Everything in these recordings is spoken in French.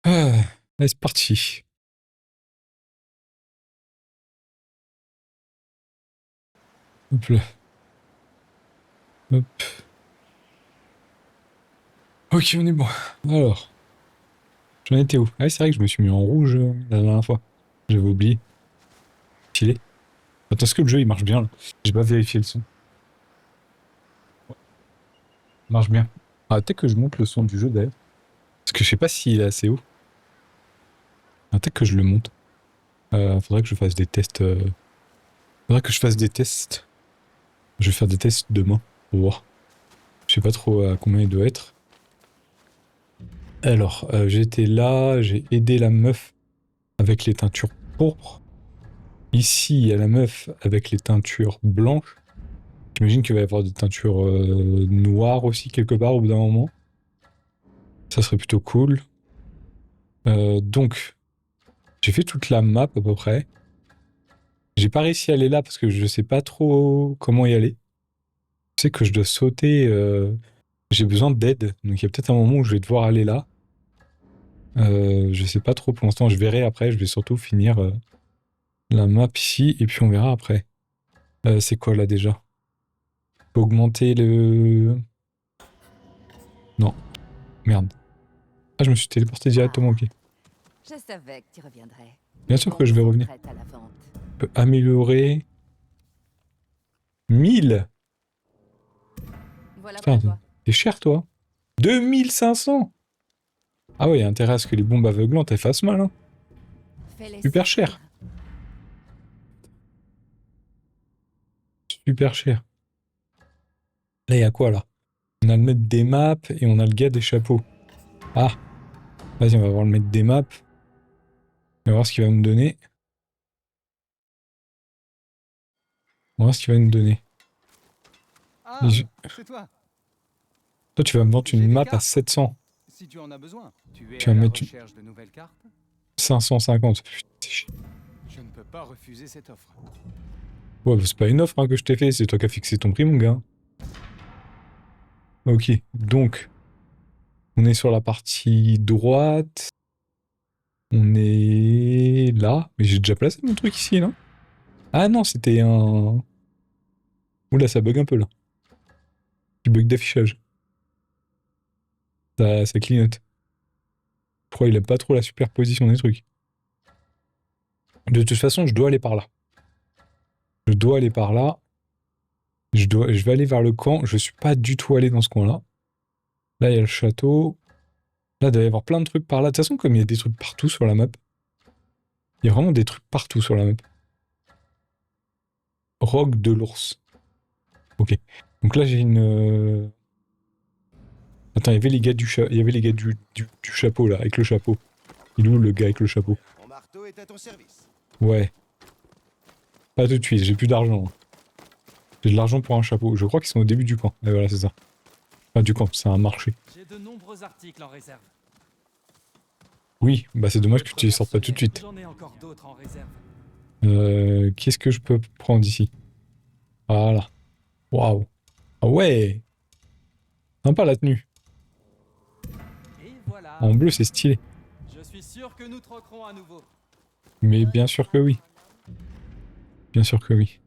Ah, allez, c'est parti. Hop là. Hop. Ok, on est bon. Alors, j'en étais où? Ah, c'est vrai que je me suis mis en rouge la dernière fois. J'avais oublié. Filet. Attends, est-ce que le jeu il marche bien là? J'ai pas vérifié le son. Il marche bien. Ah, peut-être que je monte le son du jeu d'ailleurs. Parce que je sais pas s'il est assez haut. Ah, peut-être que je le monte. Faudrait que je fasse des tests. Faudrait que je fasse des tests. Je vais faire des tests demain pour voir. Je sais pas trop à combien il doit être. Alors, j'étais là, j'ai aidé la meuf avec les teintures pourpres. Ici, il y a la meuf avec les teintures blanches. J'imagine qu'il va y avoir des teintures noires aussi quelque part au bout d'un moment. Ça serait plutôt cool. Donc, j'ai fait toute la map à peu près. J'ai pas réussi à aller là parce que je sais pas trop comment y aller. Je sais que je dois sauter. J'ai besoin d'aide. Donc il y a peut-être un moment où je vais devoir aller là. Je sais pas trop pour l'instant. Je verrai après. Je vais surtout finir la map ici et puis on verra après. C'est quoi là déjà? Faut augmenter le. Non, merde. Ah, je me suis téléporté directement, Ah, ok. je savais que tu reviendrais. Bien Les sûr que bombes je vais sont revenir. prêtes à la vente. Je peux améliorer 1000. Voilà pour Putain, toi. t'es cher toi. 2500. Ah ouais, il y a intérêt à ce que les bombes aveuglantes elles fassent mal, hein. Fais-les Super souffrir. cher. Super cher. Là, il y a quoi là? On a le maître des maps et on a le gars des chapeaux. Ah, vas-y, on va voir le maître des maps. On va voir ce qu'il va nous donner. On va voir ce qu'il va nous donner. Ah, c'est toi. Toi, tu vas me vendre une J'ai des map à cartes, 700. si tu en as besoin. Tu es Tu vas à me la mettre recherche de nouvelles cartes? 550. Putain, c'est chiant. Je ne peux pas refuser cette offre. Ouais, bah, c'est pas une offre hein, que je t'ai fait, c'est toi qui as fixé ton prix, mon gars. Ok, donc, on est sur la partie droite. On est là. Mais j'ai déjà placé mon truc ici, là. Ah non, c'était un. Oula, ça bug un peu là. Du bug d'affichage. Ça clignote. Je crois qu'il aime pas trop la superposition des trucs. De toute façon, je dois aller par là. Je dois aller par là. Je vais aller vers le camp. Je suis pas du tout allé dans ce coin-là. Là, il y a le château. Là, il doit y avoir plein de trucs par là. De toute façon, comme il y a des trucs partout sur la map, il y a vraiment des trucs partout sur la map. Rogue de l'ours. Ok. Donc là, j'ai une. Attends, il y avait les gars il y avait les gars du chapeau là, avec le chapeau. Il est où le gars avec le chapeau? Mon marteau est à ton service. Ouais. Pas tout de suite, j'ai plus d'argent. J'ai de l'argent pour un chapeau. Je crois qu'ils sont au début du camp. Et voilà, c'est ça. Pas du camp, c'est un marché. J'ai de nombreux articles en réserve. Oui, bah c'est dommage que D'autres tu les sortes pas tout de mercenaires, suite. j'en ai encore d'autres en réserve. Qu'est-ce que je peux prendre d'ici? Voilà. Waouh. Ah ouais. Sympa la tenue. Et voilà. En bleu, c'est stylé. Je suis sûr que nous troquerons à nouveau. Mais bien sûr que oui. Bien sûr que oui.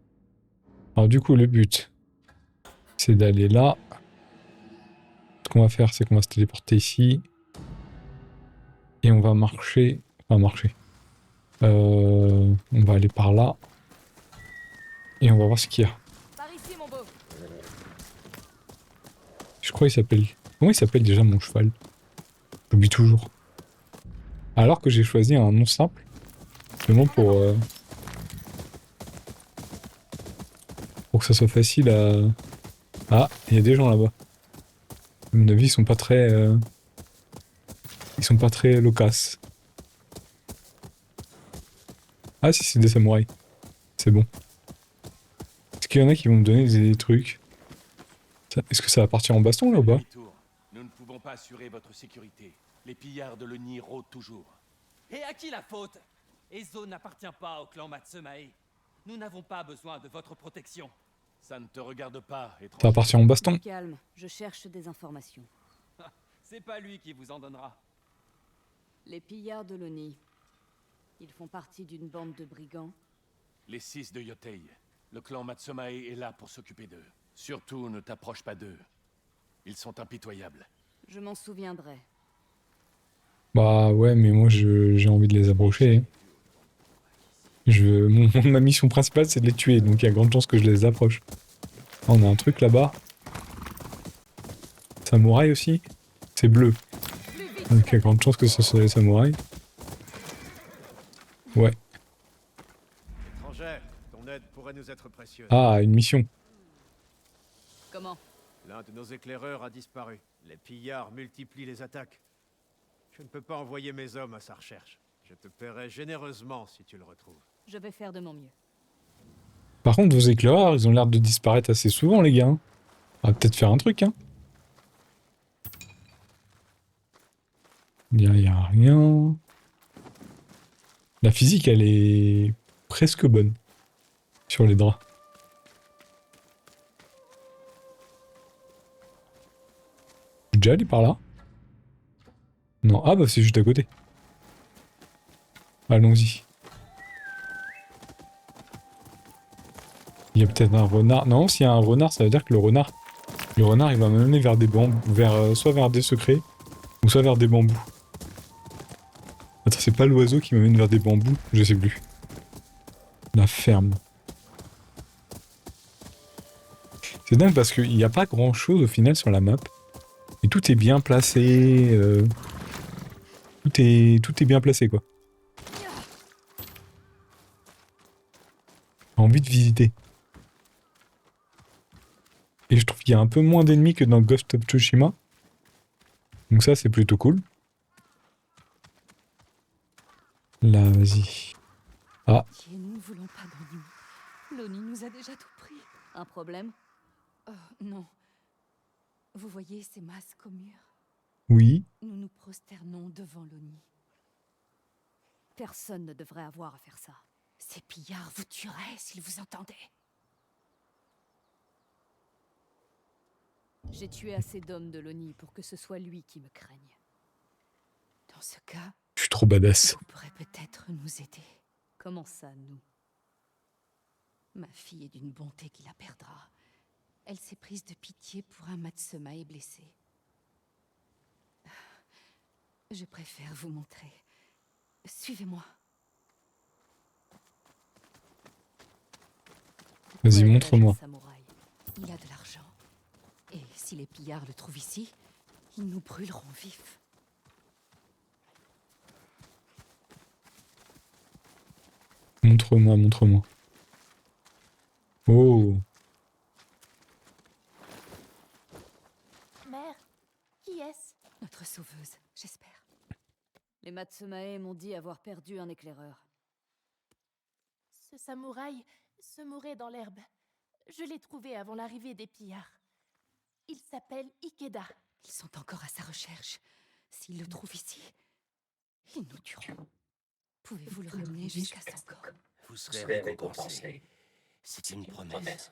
Alors du coup, le but, c'est d'aller là. Ce qu'on va faire, c'est qu'on va se téléporter ici. Et on va marcher. Enfin, marcher. On va aller par là. Et on va voir ce qu'il y a. Par ici, mon beau. Je crois qu'il s'appelle... Comment il s'appelle déjà mon cheval? J'oublie toujours. Alors que j'ai choisi un nom simple. Justement pour que ça soit facile à... Ah, il y a des gens là-bas. À mon avis, ils sont pas très... Ils sont pas très loquaces. Ah si, c'est des samouraïs. C'est bon. Est-ce qu'il y en a qui vont me donner des trucs? Est-ce que ça va partir en baston là ou Faites pas? demi-tour. Nous ne pouvons pas assurer votre sécurité. Les pillards de l'Oni rôdent toujours. Et à qui la faute? Ezo n'appartient pas au clan Matsumae. Nous n'avons pas besoin de votre protection. Ça ne te regarde pas, Ça va étranger. partir en baston. Calme, je cherche des informations. C'est pas lui qui vous en donnera. Les pillards de l'ONI. Ils font partie d'une bande de brigands. Les 6 de Yotei. Le clan Matsumae est là pour s'occuper d'eux. Surtout, ne t'approche pas d'eux. Ils sont impitoyables. Je m'en souviendrai. Bah ouais, mais moi j'ai envie de les approcher. Ma mission principale c'est de les tuer, donc il y a grande chance que je les approche. Ah, on a un truc là-bas. Samouraï aussi. C'est bleu. Donc il y a grande chance que ce soit les samouraïs. Ouais. Étranger, ton aide pourrait nous être précieuse. Ah, une mission. Comment? L'un de nos éclaireurs a disparu. Les pillards multiplient les attaques. Je ne peux pas envoyer mes hommes à sa recherche. Je te paierai généreusement si tu le retrouves. Je vais faire de mon mieux. Par contre, vos éclaireurs, ils ont l'air de disparaître assez souvent, les gars. On va peut-être faire un truc, hein. Y a rien. La physique, elle est presque bonne sur les draps. Je suis déjà allé par là? Non, ah bah c'est juste à côté. Allons-y. Il y a peut-être un renard. Non, s'il y a un renard, ça veut dire que le renard, il va m'amener vers des bambous, soit vers des secrets, ou soit vers des bambous. Attends, c'est pas l'oiseau qui m'amène vers des bambous, je sais plus. La ferme. C'est dingue parce qu'il n'y a pas grand chose au final sur la map. Et tout est bien placé. Tout est bien placé quoi. J'ai envie de visiter. Et je trouve qu'il y a un peu moins d'ennemis que dans Ghost of Tsushima. Donc ça c'est plutôt cool. Là, vas-y. Ah, Nous ne voulons pas d'ONI. L'ONI nous a déjà tout pris. Un problème? Oh, non. Vous voyez ces masques au mur? oui. Nous nous prosternons devant l'ONI. Personne ne devrait avoir à faire ça. Ces pillards vous tueraient s'ils vous entendaient. J'ai tué assez d'hommes de l'ONI pour que ce soit lui qui me craigne. Dans ce cas, Je suis trop badass. vous pourrez peut-être nous aider. Comment ça, nous? Ma fille est d'une bonté qui la perdra. Elle s'est prise de pitié pour un Matsumae blessé. Je préfère vous montrer. Suivez-moi. Vas-y, Ouais, montre-moi. le samouraï. Il a de l'argent. Et si les pillards le trouvent ici, ils nous brûleront vifs. Montre-moi, montre-moi. Oh, Mère, qui est-ce? Notre sauveuse, j'espère. Les Matsumae m'ont dit avoir perdu un éclaireur. Ce samouraï se mourait dans l'herbe. Je l'ai trouvé avant l'arrivée des pillards. Il s'appelle Ikeda. Ils sont encore à sa recherche. S'ils le trouvent ici, ils nous tueront. Pouvez-vous le ramener jusqu'à son camp? Vous serez récompensé. C'est une promesse.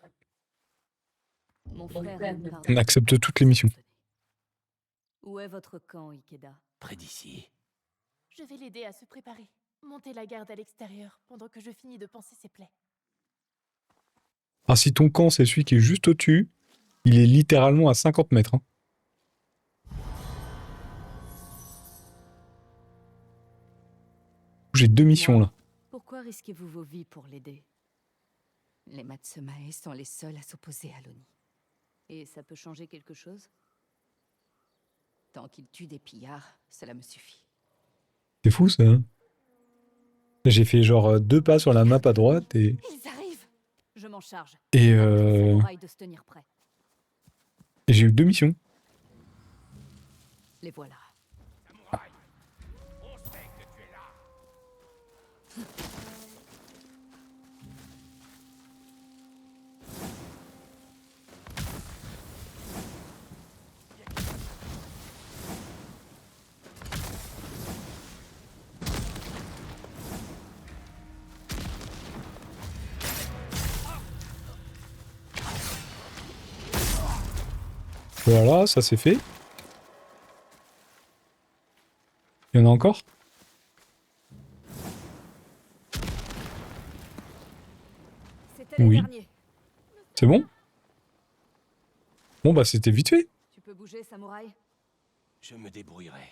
Mon frère me parle. on accepte toutes les missions. Où est votre camp, Ikeda? Près d'ici. Je vais l'aider à se préparer. Monter la garde à l'extérieur pendant que je finis de panser ses plaies. Ah, si ton camp c'est celui qui est juste au-dessus, il est littéralement à 50 mètres. Hein. J'ai 2 missions là. Pourquoi risquez-vous vos vies pour l'aider? Les Matsumae sont les seuls à s'opposer à l'ONI. Et ça peut changer quelque chose? Tant qu'ils tuent des pillards, cela me suffit. C'est fou ça. Hein. J'ai fait genre 2 pas sur la map à droite et... Ils arrivent! Je m'en charge. Et Dites aux samouraïs de se tenir prêts. j'ai eu 2 missions. Les voilà. Voilà, ça c'est fait. Il y en a encore? C'était les Oui. derniers. C'est bon? Bon bah c'était vite fait. Tu peux bouger, samouraï? Je me débrouillerai.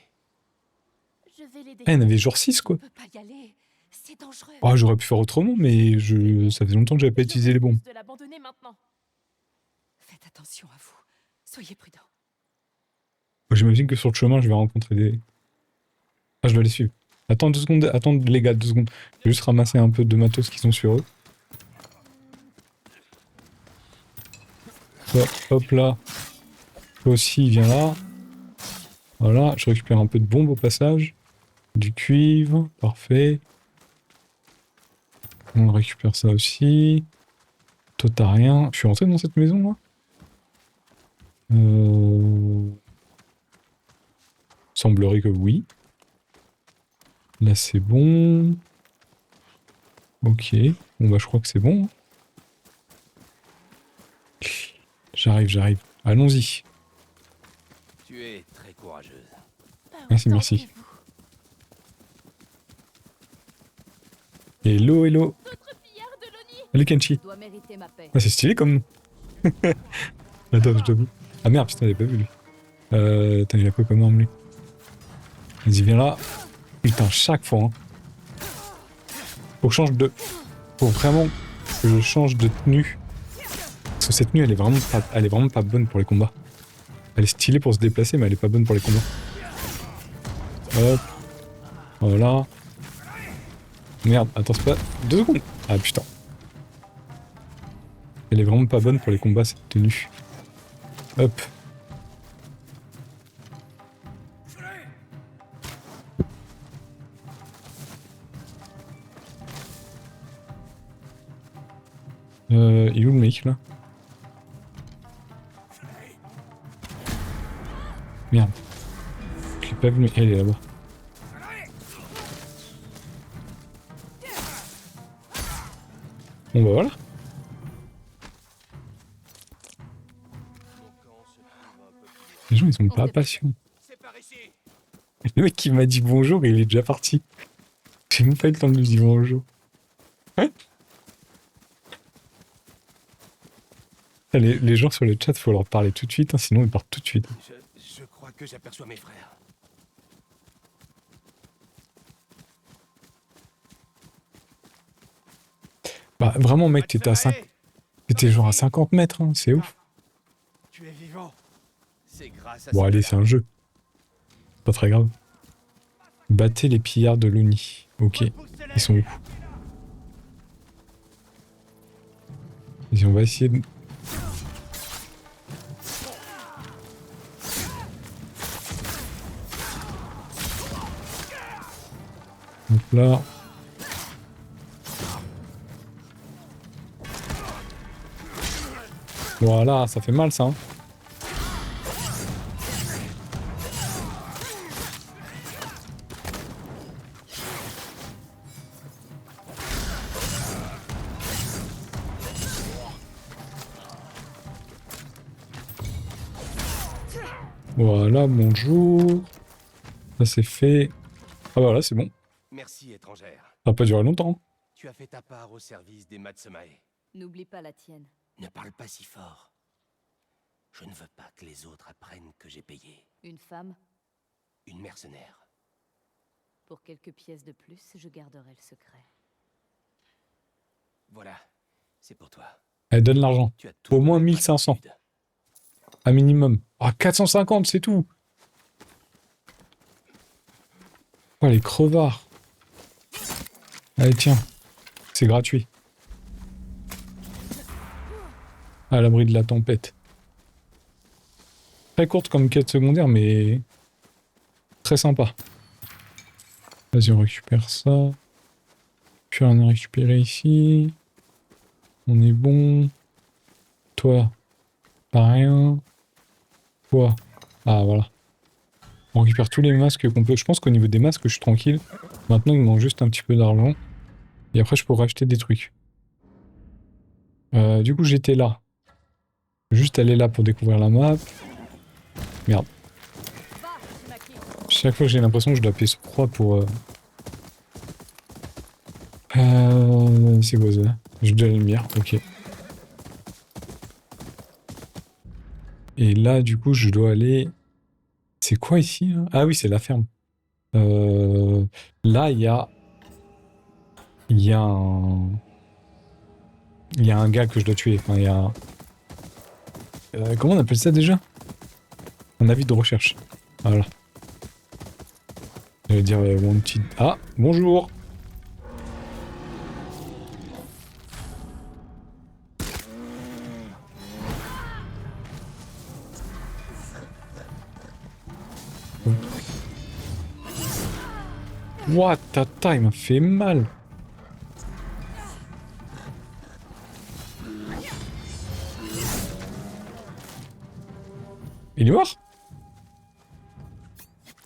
Je vais l'aider. Ah, il y en avait genre 6 quoi. On peut pas y aller. C'est dangereux. Ah, j'aurais pu faire autrement, mais ça faisait longtemps que j'avais pas utilisé les bombes. De l'abandonner maintenant. Faites attention à vous. Soyez prudents. J'imagine que sur le chemin, je vais rencontrer des... Ah, je dois les suivre. Attends 2 secondes, attends les gars, 2 secondes. Je vais juste ramasser un peu de matos qui sont sur eux. Hop, hop là. Toi aussi, viens là. Voilà, je récupère un peu de bombes au passage. Du cuivre, parfait. On récupère ça aussi. Toi, t'as rien. Je suis rentré dans cette maison, là Semblerait que oui. Là, c'est bon. Ok. Bon, bah, je crois que c'est bon. J'arrive. Allons-y. Tu es très courageuse. Pas Merci, autant merci. que vous. Hello. D'autres pillards de l'ONI. Allez, Kenshi. Je dois mériter ma paix. Ah, c'est stylé comme nom. Attends, je dois vu. Ah merde, putain, j'avais pas vu lui. Attends, il a quoi comme arme lui? Vas-y, viens là. Putain, chaque fois. Hein. Faut que je change de. Faut vraiment que je change de tenue. Parce que cette tenue, elle est vraiment pas bonne pour les combats. Elle est stylée pour se déplacer, mais elle est pas bonne pour les combats. Hop. Voilà. Merde, attends, c'est pas. 2 secondes. Ah putain. Elle est vraiment pas bonne pour les combats, cette tenue. Hop. Il est où le mec là? Merde. Je l'ai pas vu, mais elle est là-bas. Bon bah voilà. Les gens ils sont pas patients. C'est par ici. Le mec qui m'a dit bonjour, il est déjà parti. J'ai même pas eu le temps de lui dire bonjour. Ouais. Les gens sur le chat, faut leur parler tout de suite, hein, sinon ils partent tout de suite. Je crois que j'aperçois mes frères. Bah vraiment mec, t'étais genre à 50 mètres, hein, c'est ouf. Tu es vivant. C'est grâce à Bon ces allez, deux-là. c'est un jeu. Pas très grave. Battez les pillards de l'ONI. Ok, ils sont où? Vas-y, on va essayer de... Donc là... Voilà, ça fait mal ça. Hein. Voilà, bonjour. Ça c'est fait. Ah voilà, c'est bon. Merci, étrangère. Ça va pas durer longtemps. Tu as fait ta part au service des Matsumae. N'oublie pas la tienne. Ne parle pas si fort. Je ne veux pas que les autres apprennent que j'ai payé. Une femme, Une mercenaire. pour quelques pièces de plus, je garderai le secret. Voilà, c'est pour toi. Elle donne l'argent. Tu as tout Au moins mon 1500. gratitude. Un minimum. Ah, 450, c'est tout. Oh, les crevards. Allez, tiens. C'est gratuit. À l'abri de la tempête. Très courte comme quête secondaire, mais... très sympa. Vas-y, on récupère ça. Puis on a récupéré ici. On est bon. Toi, pas rien. Quoi? Ah, voilà. On récupère tous les masques qu'on peut. Je pense qu'au niveau des masques, je suis tranquille. Maintenant, il me manque juste un petit peu d'argent. Et après, je pourrais acheter des trucs. Du coup, j'étais là. Juste aller là pour découvrir la map. Merde. Chaque fois que j'ai l'impression que je dois appuyer sur croix pour... c'est quoi ça? J'ai de la lumière, ok. Et là, du coup, je dois aller... C'est quoi ici là? Ah oui, c'est la ferme. Là, il y a... Il y a un... Il y a un gars que je dois tuer. Enfin, il y a... comment on appelle ça déjà? Un avis de recherche. Voilà. Je vais dire wanted... Ah, bonjour! What, tata, il m'a fait mal. Il est mort?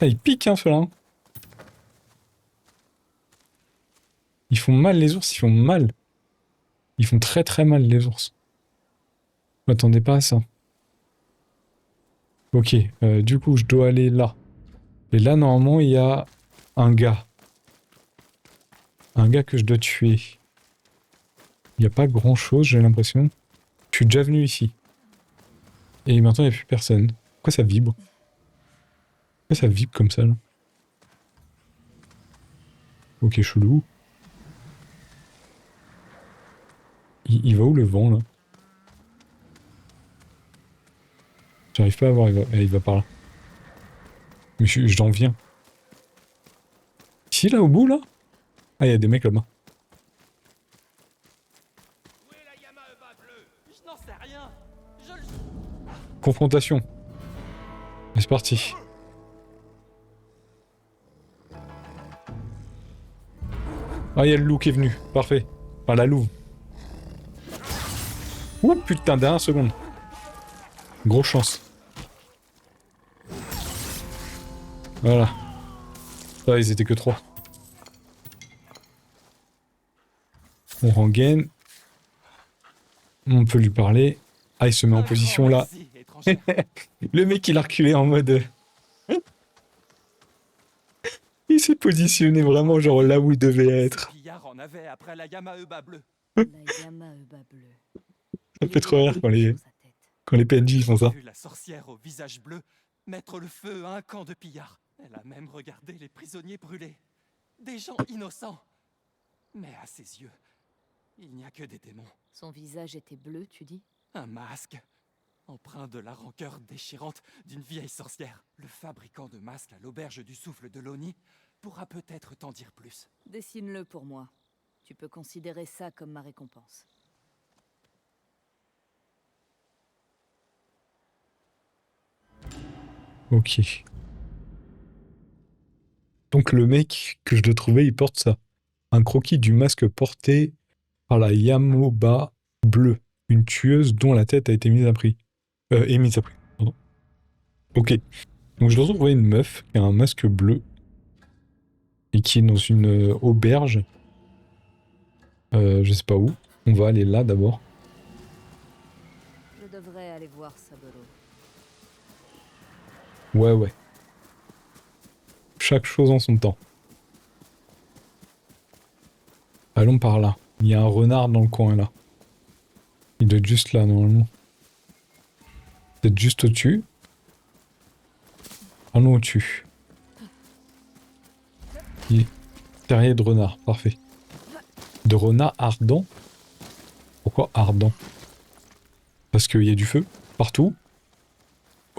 Ah, il pique, hein, ceux-là. Ils font mal, les ours, ils font mal. Ils font très très mal, les ours. Je m'attendais pas à ça. Ok, du coup, je dois aller là. Et là, normalement, il y a un gars. Un gars que je dois tuer. Il n'y a pas grand-chose, j'ai l'impression. Je suis déjà venu ici. Et maintenant, il n'y a plus personne. Pourquoi ça vibre? Pourquoi ça vibre comme ça, là? Ok, chelou. Il va où le vent, là? J'arrive pas à voir, il va par là. Mais j'en viens. Ici, là, au bout, là? Ah, il y a des mecs là-bas. Où est la Yamaha bleue? Je n'en sais rien. Je le... Confrontation. C'est parti. Ah, il y a le loup qui est venu. Parfait. Enfin, la louve. Ouh, putain, dernière seconde. Grosse chance. Voilà. Ah, ils étaient que 3. On rengaine. On peut lui parler. Ah, il se met en position là. Merci, étranger. Le mec, il a reculé en mode... Il s'est positionné vraiment genre là où il devait être. Pillard en avait après la Yamaha bleue. La Yamaha bleue. Ça fait trop rire quand les PNJ font ça. J'ai vu la sorcière au visage bleu mettre le feu à un camp de pillards. Elle a même regardé les prisonniers brûlés. Des gens innocents. Mais à ses yeux, il n'y a que des démons. Son visage était bleu, tu dis? Un masque, empreint de la rancœur déchirante d'une vieille sorcière. Le fabricant de masques à l'auberge du souffle de l'Oni pourra peut-être t'en dire plus. Dessine-le pour moi. Tu peux considérer ça comme ma récompense. Ok. Donc le mec que je dois trouver, il porte ça. Un croquis du masque porté par la Yamoba bleue. Une tueuse dont la tête a été mise à prix. Mise à prix, pardon. Ok. Donc je dois trouver une meuf qui a un masque bleu. Et qui est dans une auberge. Je sais pas où. On va aller là d'abord. Je devrais aller voir Saburo. Ouais. Chaque chose en son temps. Allons par là. Il y a un renard dans le coin là. Il doit être juste là normalement. Peut-être juste au-dessus. Allons au-dessus. Terrier de renard, parfait. De renard ardent. Pourquoi ardent? Parce qu'il y a du feu partout.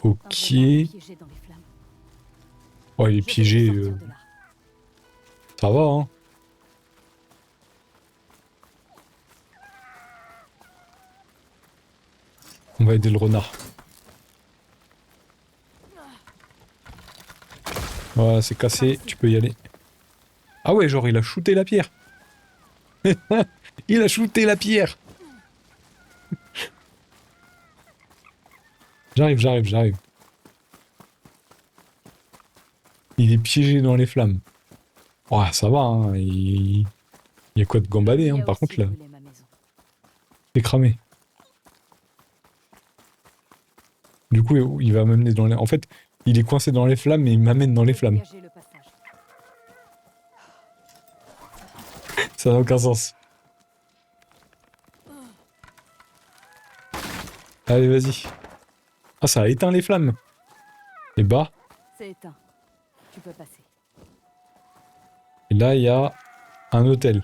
Ok. Piégé dans les flammes. Oh, il est Je vais piégé. le sortir de là. Ça va, hein. On va aider le renard. Voilà, c'est cassé, tu peux y aller. Ah ouais, genre il a shooté la pierre. Il a shooté la pierre. J'arrive. Il est piégé dans les flammes. Ouais, ça va, hein. Il y a quoi de gambader, hein. Il a Par aussi contre, là, brûlé ma maison. c'est cramé. Du coup, il va m'amener dans les... En fait, il est coincé dans les flammes, mais il m'amène dans les flammes. Dégagez le passage. Ça n'a aucun sens. Allez, vas-y. Ah, ça a éteint les flammes. Et bah, C'est éteint. Tu peux passer. et là, il y a un hôtel.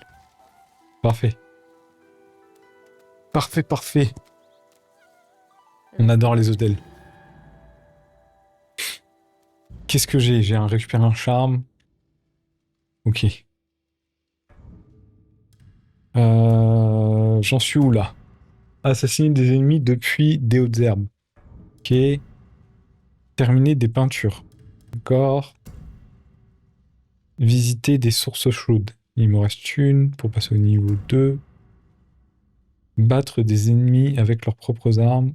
Parfait. Parfait, parfait. On adore les hôtels. Qu'est-ce que j'ai? J'ai récupéré un charme. Ok. J'en suis où là? Assassiner des ennemis depuis des hautes herbes. Ok. Terminer des peintures. D'accord. Visiter des sources chaudes. Il me reste une pour passer au niveau 2. Battre des ennemis avec leurs propres armes.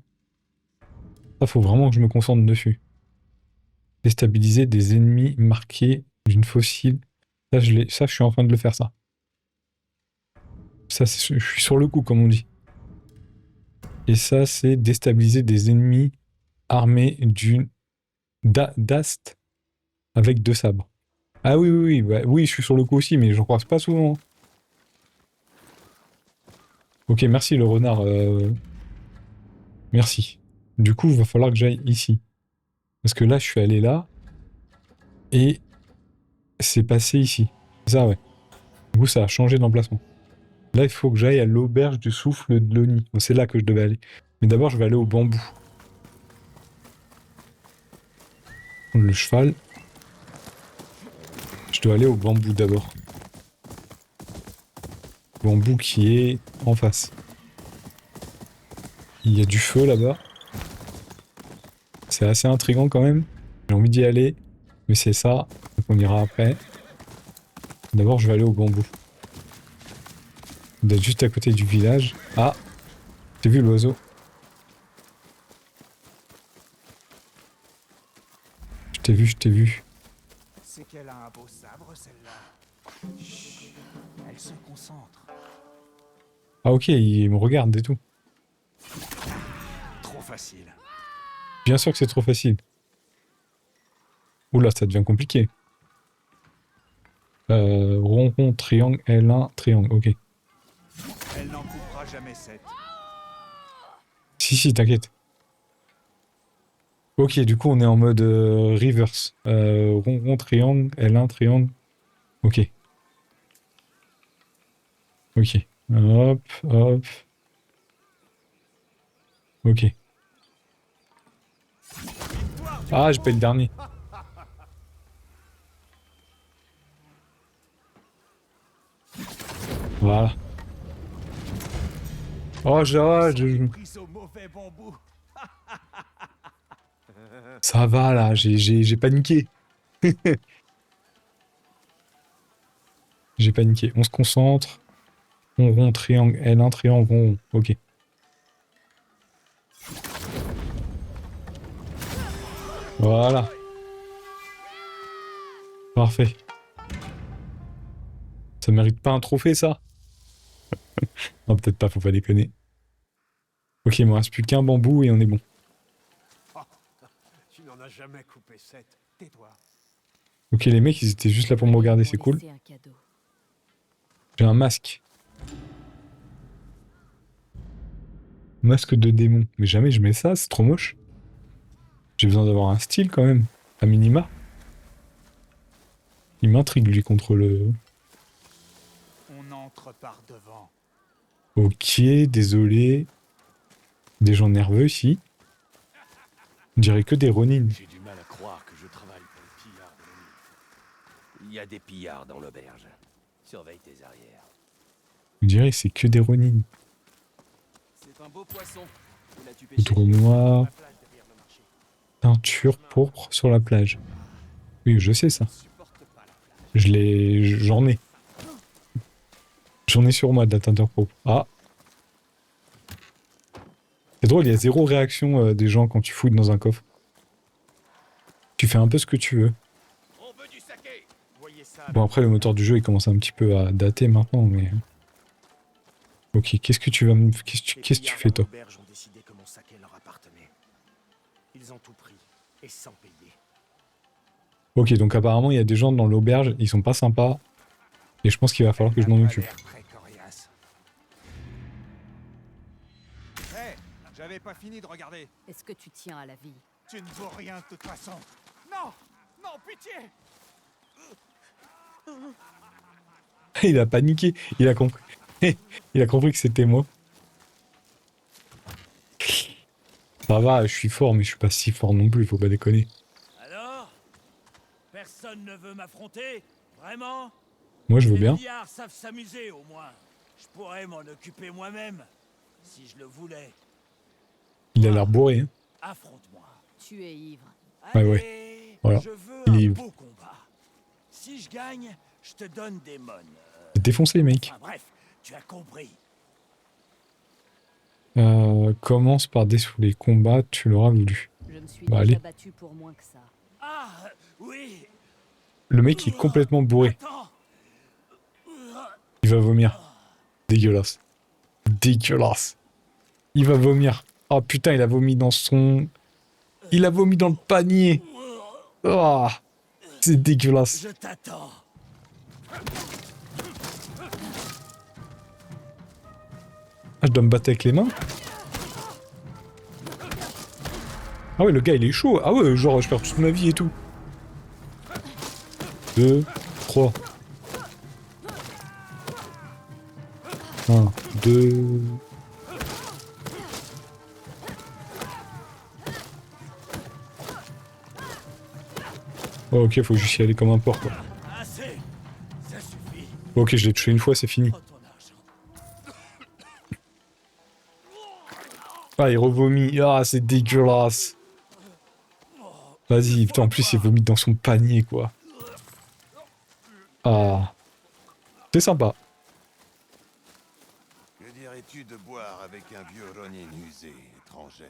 Ça, faut vraiment que je me concentre dessus. Déstabiliser des ennemis marqués d'une fossile. Ça, je suis en train de le faire, ça. Ça, je suis sur le coup, comme on dit. Et ça, c'est déstabiliser des ennemis armés d'une d'ast avec 2 sabres. Ah oui, oui, oui, bah, oui, je suis sur le coup aussi, mais j'en croise pas souvent. Ok, merci le renard. Merci. Du coup, il va falloir que j'aille ici. Parce que là, je suis allé là. Et c'est passé ici. C'est ça, ouais. Du coup, ça a changé d'emplacement. Là, il faut que j'aille à l'auberge du souffle de l'Oni. Bon, c'est là que je devais aller. Mais d'abord, je vais aller au bambou. Prendre le cheval. Je dois aller au bambou d'abord. Bambou qui est en face. Il y a du feu là-bas. C'est assez intriguant quand même. J'ai envie d'y aller. Mais c'est ça. Donc on ira après. D'abord, je vais aller au bambou. D'être juste à côté du village. Ah! T'as vu l'oiseau? Je t'ai vu, je t'ai vu. C'est qu'elle a un beau sabre, celle-là. Chut, elle se concentre. Ah ok, il me regarde et tout. Trop facile. Bien sûr que c'est trop facile. Oula, ça devient compliqué. Rond, rond, triangle, L1, triangle, ok. Elle n'en coupera jamais 7. Si, t'inquiète. Ok, du coup, on est en mode reverse. Rond, rond, triangle, L1, triangle. Ok. Ok. Hop, hop. Ok. Ah, j'ai pas eu le dernier. Voilà. Oh, Prise au mauvais bambou. ça va là, j'ai paniqué. J'ai paniqué. On se concentre. Rond, rond, triangle, L1, triangle, rond, rond. Ok. Voilà. Parfait. Ça mérite pas un trophée, ça? Non, peut-être pas, faut pas déconner. Ok, il me reste plus qu'un bambou et on est bon. Tu n'en as jamais coupé 7. Tais-toi. Ok, les mecs, ils étaient juste là pour me regarder, c'est cool. Laisser un cadeau. J'ai un masque. Masque de démon. Mais jamais je mets ça, c'est trop moche. J'ai besoin d'avoir un style quand même, à minima. Il m'intrigue lui contre le... On entre par devant. Ok, désolé. Des gens nerveux ici. On dirait que des Ronin. J'ai du mal à croire que je travaille pour les pillards de l'ennemi. Il y a des pillards dans l'auberge. Surveille tes arrières. On dirait que c'est que des Ronin. C'est un beau poisson. Où l'as-tu pêché? Poudre noire. Teinture pourpre sur la plage. Oui, je sais ça. J'en ai. J'en ai sur moi de la teinture pourpre. Ah. C'est drôle, il y a 0 réaction des gens quand tu fouilles dans un coffre. Tu fais un peu ce que tu veux. On veut du saké. Voyez ça. Bon, après, le moteur du jeu, il commence un petit peu à dater maintenant, mais... Ok, qu'est-ce que tu vas me... Qu'est-ce que tu fais, toi? Ont décidé que mon saké leur appartenait. Ils ont tout pris, et sans payer. Ok, donc apparemment, il y a des gens dans l'auberge, ils sont pas sympas. Et je pense qu'il va falloir que je m'en occupe. Très coriace. Hé, j'avais pas fini de regarder. Est-ce que tu tiens à la vie? Tu ne vaux rien de toute façon. Non, non, pitié. Il a paniqué, il a compris. Il a compris que c'était moi. Ça va, je suis fort, mais je suis pas si fort non plus, faut pas déconner. Alors? Personne ne veut m'affronter? Vraiment? Moi, je veux Les bien. pillards savent s'amuser, au moins. Je pourrais m'en occuper moi-même, si je le voulais. Il a l'air bourré, hein. Affronte-moi. Tu es ivre. Ouais, ouais. Allez, Voilà. je veux Il est un ivre. beau combat. Si je gagne, je te donne des mônes. Défoncé, mec. Enfin bref, tu as compris. Commence par dessouler. Combat, tu l'auras voulu. Je me suis Bah, déjà allez. battu pour moins que ça. Ah, oui. Le mec est complètement bourré. Attends. Il va vomir. Dégueulasse. Dégueulasse. Il va vomir. Oh putain, il a vomi dans son... Il a vomi dans le panier. Oh, c'est dégueulasse. Je t'attends. Ah, je dois me battre avec les mains? Ah ouais, le gars, il est chaud. Ah ouais, genre, je perds toute ma vie et tout. 2, 3. 1, 2... Oh, ok, faut juste y aller comme un porc, quoi. Assez. Ça suffit. Ok, je l'ai tué une fois, c'est fini. Prends ton argent. Ah, il revomit. Ah, c'est dégueulasse. Vas-y, putain, en plus, il vomit dans son panier, quoi. Ah. C'est sympa. Que dirais-tu de boire avec un vieux ronin usé, étrangère?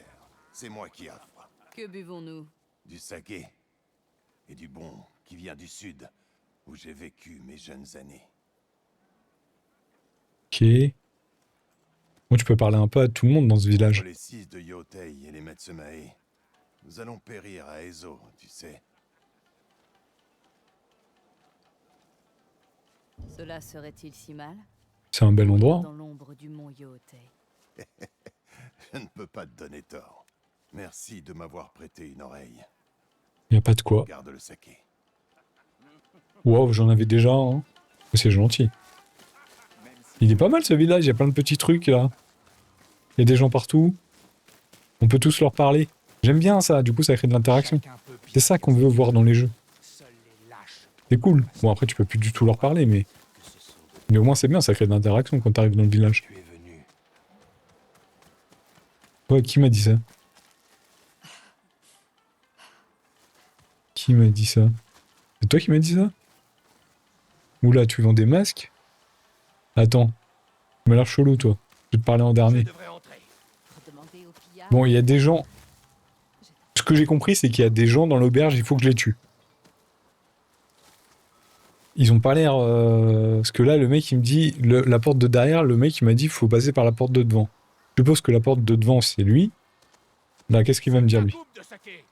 C'est moi qui offre. Que buvons-nous? Du saké. Et du bon qui vient du sud, où j'ai vécu mes jeunes années. Ok. Bon, tu peux parler un peu à tout le monde dans ce village. Pour les 6 de Yotei et les Matsumae, nous allons périr à Ezo, tu sais. Cela serait-il si mal? C'est un bel endroit. Dans l'ombre du mont Yotei. Je ne peux pas te donner tort. Merci de m'avoir prêté une oreille. Y a pas de quoi. Garde le saké. Wow, j'en avais déjà un. Hein. C'est gentil. Il est pas mal ce village, il y a plein de petits trucs là. Il y a des gens partout. On peut tous leur parler. J'aime bien ça, du coup ça crée de l'interaction. C'est ça qu'on veut voir dans les jeux. C'est cool. Bon après tu peux plus du tout leur parler, mais au moins c'est bien, ça crée de l'interaction quand t'arrives dans le village. Tu es venu. Ouais, qui m'a dit ça? Qui m'a dit ça? C'est toi qui m'as dit ça? Oula, tu vends des masques? Attends. Tu m'as l'air chelou, toi. Je vais te parler en dernier. Redemander aux pillards. Bon, il y a des gens... Ce que j'ai compris, c'est qu'il y a des gens dans l'auberge, il faut que je les tue. Ils ont pas l'air... Parce que là, le mec, il me dit... La porte de derrière, le mec, il m'a dit il faut passer par la porte de devant. Je suppose que la porte de devant, c'est lui. Là, qu'est-ce qu'il va me dire, lui? Coupe de saké.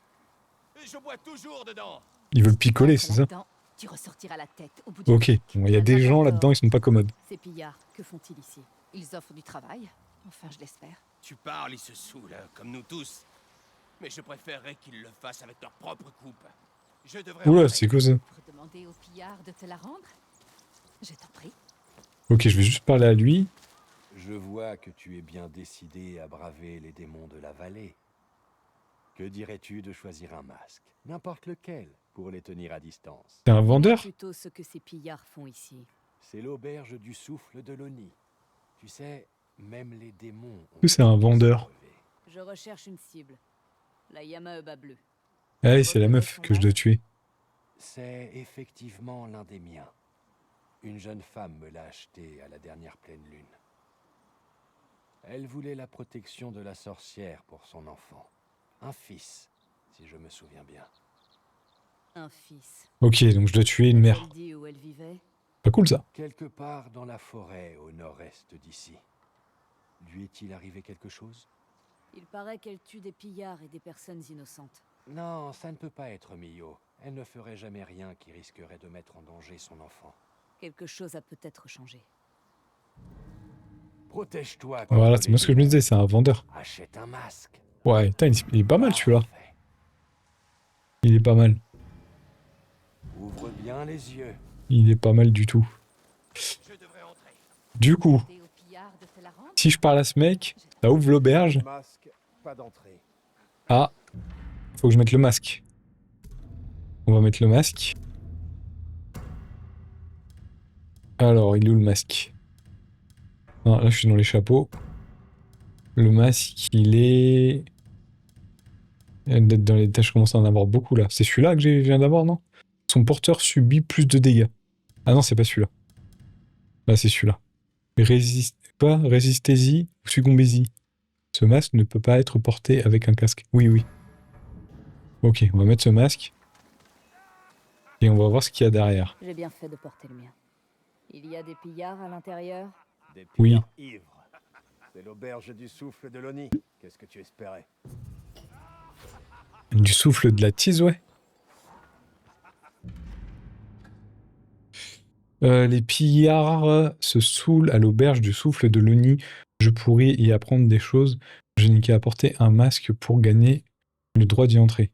Je bois toujours dedans. Il veut le picoler, c'est ça? Là-dedans, tu ressortiras la tête au bout du Ok, bon, il y a des gens là-dedans, ils sont pas commodes. Ces pillards, que font-ils ici? Ils offrent du travail? Enfin, je l'espère. Tu parles, ils se saoulent, comme nous tous. Mais je préférerais qu'ils le fassent avec leur propre coupe. Je devrais... Oula, rentrer. c'est quoi ça? Redemander aux pillards de te la rendre? Je t'en prie. Ok, je vais juste parler à lui. Je vois que tu es bien décidé à braver les démons de la vallée. Que dirais-tu de choisir un masque, n'importe lequel, pour les tenir à distance? C'est un vendeur? Plutôt ce que ces pillards font ici. C'est l'auberge du souffle de l'Oni. Tu sais, même les démons... ont Que c'est un vendeur? crevé. Je recherche une cible. La Yamaeba bleue. Allez, c'est la meuf que je dois tuer. C'est effectivement l'un des miens. Une jeune femme me l'a acheté à la dernière pleine lune. Elle voulait la protection de la sorcière pour son enfant. Un fils, si je me souviens bien. Un fils. Ok, donc je dois tuer une mère. Elle dit où elle vivait? Pas cool ça. Quelque part dans la forêt au nord-est d'ici. Lui est-il arrivé quelque chose? Il paraît qu'elle tue des pillards et des personnes innocentes. Non, ça ne peut pas être Mio. Elle ne ferait jamais rien qui risquerait de mettre en danger son enfant. Quelque chose a peut-être changé. Protège-toi. Voilà, contre c'est les moi ce que je me démons. disais, c'est un vendeur. Achète un masque. Ouais, putain, il est pas mal celui-là. Parfait. Il est pas mal. Ouvre bien les yeux. Il est pas mal du tout. Du coup, Demander aux pillards de te la rendre? si je parle à ce mec, ça ouvre l'auberge. Masque, pas d'entrée. Ah, faut que je mette le masque. On va mettre le masque. Alors, il est où le masque? Non, là je suis dans les chapeaux. Le masque, il est... D'être dans les tâches, je commence à en avoir beaucoup là. C'est celui-là que je viens d'avoir, non? Son porteur subit plus de dégâts. Ah non, c'est pas celui-là. Là, c'est celui-là. Résistez-y ou succombez-y. Ce masque ne peut pas être porté avec un casque. Oui, oui. Ok, on va mettre ce masque. Et on va voir ce qu'il y a derrière. J'ai bien fait de porter le mien. Il y a des pillards à l'intérieur? Des Oui. pillards ivres. C'est l'auberge du souffle de l'Oni. Qu'est-ce que tu espérais? Du souffle de la tise, ouais. Les pillards se saoulent à l'auberge du souffle de l'Oni. Je pourrais y apprendre des choses. Je n'ai qu'à apporter un masque pour gagner le droit d'y entrer.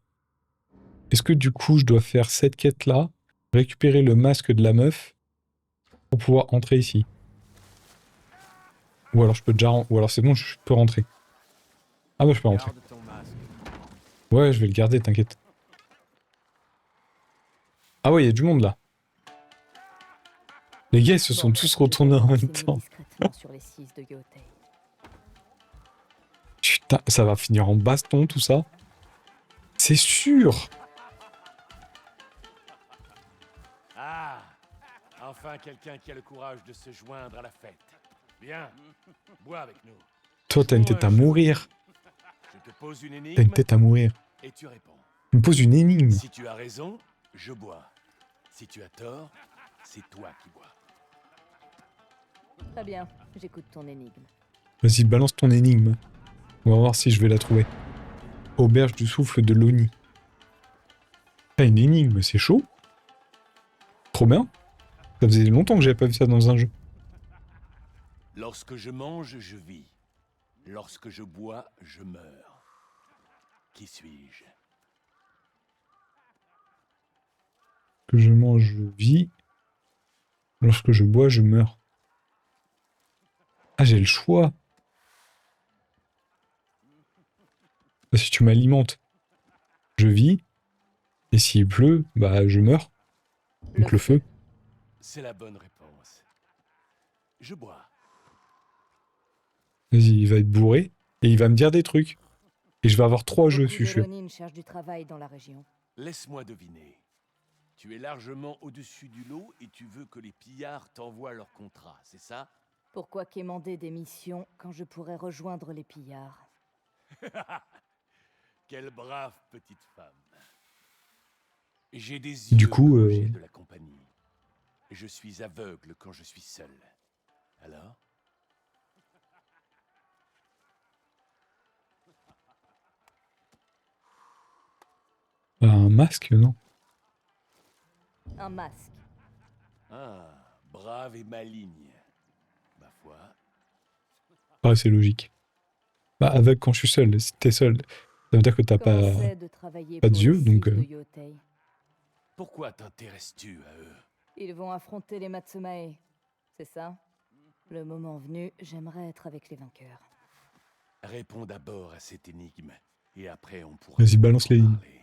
Est-ce que du coup, je dois faire cette quête-là, récupérer le masque de la meuf pour pouvoir entrer ici? Ou alors je peux déjà... Ou alors c'est bon, je peux rentrer. Ah bah je peux rentrer. Garde ton masque. Ouais, je vais le garder, t'inquiète. Ah ouais, il y a du monde là. Les gars, ils se sont Bon, tous je vais retournés en même renseigner temps. discrètement sur les 6 de Yotei. Putain, ça va finir en baston tout ça. C'est sûr. Ah, enfin quelqu'un qui a le courage de se joindre à la fête. Bien, bois avec nous. Toi, t'as une tête à mourir. Je te pose une T'as une énigme tête à mourir. et tu réponds. Tu me poses une énigme. Si tu as raison, je bois. Si tu as tort, c'est toi qui bois. Très bien, j'écoute ton énigme. Vas-y, balance ton énigme. On va voir si je vais la trouver. Auberge du souffle de l'Oni. Ah, une énigme, c'est chaud. Trop bien. Ça faisait longtemps que j'avais pas vu ça dans un jeu. Lorsque je mange, je vis. Lorsque je bois, je meurs. Qui suis-je? Que je mange, je vis. Lorsque je bois, je meurs. Ah, j'ai le choix. Bah, si tu m'alimentes, je vis. Et s'il pleut, bah je meurs. Donc le feu. C'est la bonne réponse. Je bois. Vas-y, il va être bourré. Et il va me dire des trucs. Et je vais avoir 3 jeux, je suis sûr. Ronin cherche du travail dans la région. Laisse-moi deviner. Tu es largement au-dessus du lot et tu veux que les pillards t'envoient leur contrat, c'est ça? Pourquoi quémander des missions quand je pourrais rejoindre les pillards? Quelle brave petite femme. J'ai des Du yeux coup, quand j'ai de la compagnie. Je suis aveugle quand je suis seul. Alors? Un masque, non? Un masque. Ah, brave et maligne. Ma foi. Ouais, c'est logique. Bah, avec quand je suis seul. Si t'es seul, ça veut dire que t'as Comment pas... c'est de travailler pas pour d'yeux, les donc, six de Yotei? Pourquoi t'intéresses-tu à eux? Ils vont affronter les Matsumae, c'est ça? Le moment venu, j'aimerais être avec les vainqueurs. Réponds d'abord à cette énigme, et après on pourra... Vas-y, balance les lignes. parler.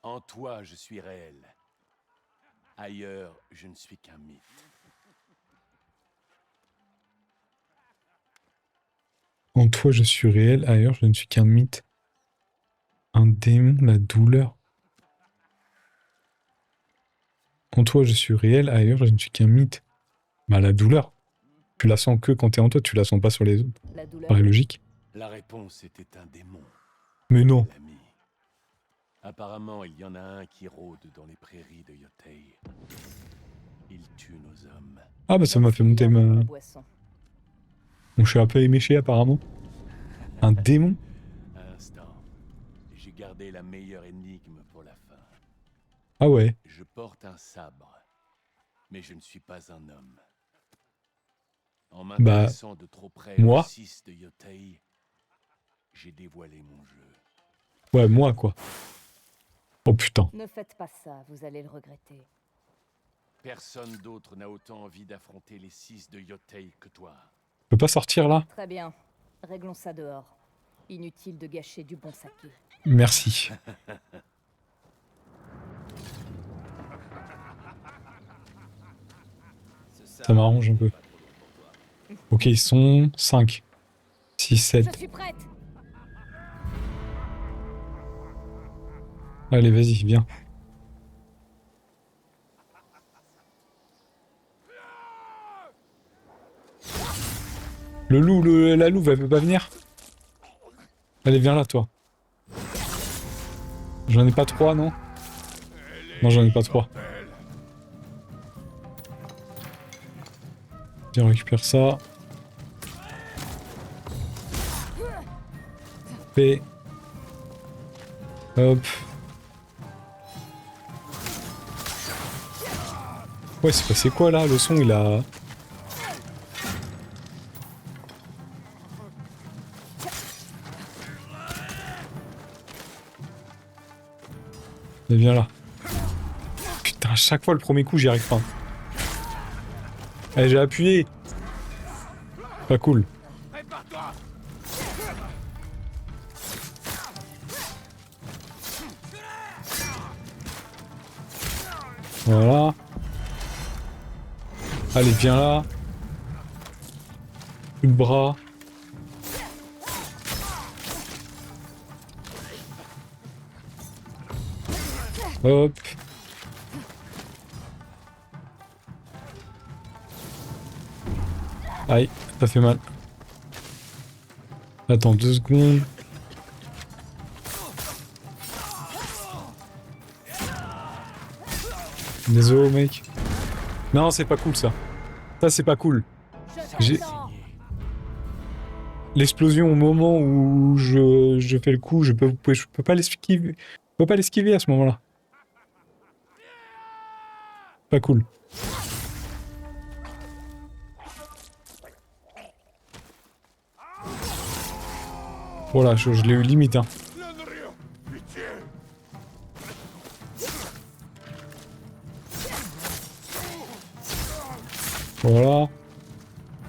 En toi, je suis réel. Ailleurs, je ne suis qu'un mythe. En toi, je suis réel. Ailleurs, je ne suis qu'un mythe. Un démon, la douleur. En toi, je suis réel. Ailleurs, je ne suis qu'un mythe. Bah, la douleur. Tu la sens que quand t'es en toi, tu la sens pas sur les autres. La douleur. Paraît logique. La réponse était un démon, Mais non. l'ami. Apparemment, il y en a un qui rôde dans les prairies de Yotei. Il tue nos hommes. Ah bah ça m'a fait monter La ma... boisson. Bon, je suis un peu éméché apparemment. Un démon? Un instant. J'ai gardé la meilleure énigme pour la fin. Ah ouais. Je porte un sabre, mais je ne suis pas un homme. En m'intéressant de trop près moi. aux 6 de Yotei, j'ai dévoilé mon jeu. Ouais, moi quoi. Oh putain. Ne faites pas ça, vous allez le regretter. Personne d'autre n'a autant envie d'affronter les 6 de Yotei que toi. Je peux pas sortir là? Très bien. Réglons ça dehors. Inutile de gâcher du bon saké. Merci. Ça m'arrange un peu. Ok, ils sont 5. 6, 7. Je suis prête. Allez, vas-y, viens. Le loup, la louve, elle peut pas venir? Allez, viens là, toi. J'en ai pas 3, non? Non, j'en ai pas 3. Viens, on récupère ça. P. Hop. Ouais, c'est passé quoi là? Le son il a... Et viens là. Putain, à chaque fois le premier coup j'y arrive pas. Allez, j'ai appuyé. Pas cool. Voilà. Allez, viens là. Coup de bras. Hop. Aïe, ça fait mal. Attends 2 secondes. Désolé mec. Non, c'est pas cool ça. Ça c'est pas cool. J'ai... L'explosion au moment où je fais le coup, je peux pas l'esquiver. Je peux pas l'esquiver à ce moment-là. Pas cool. Voilà, je l'ai eu limite hein. Voilà.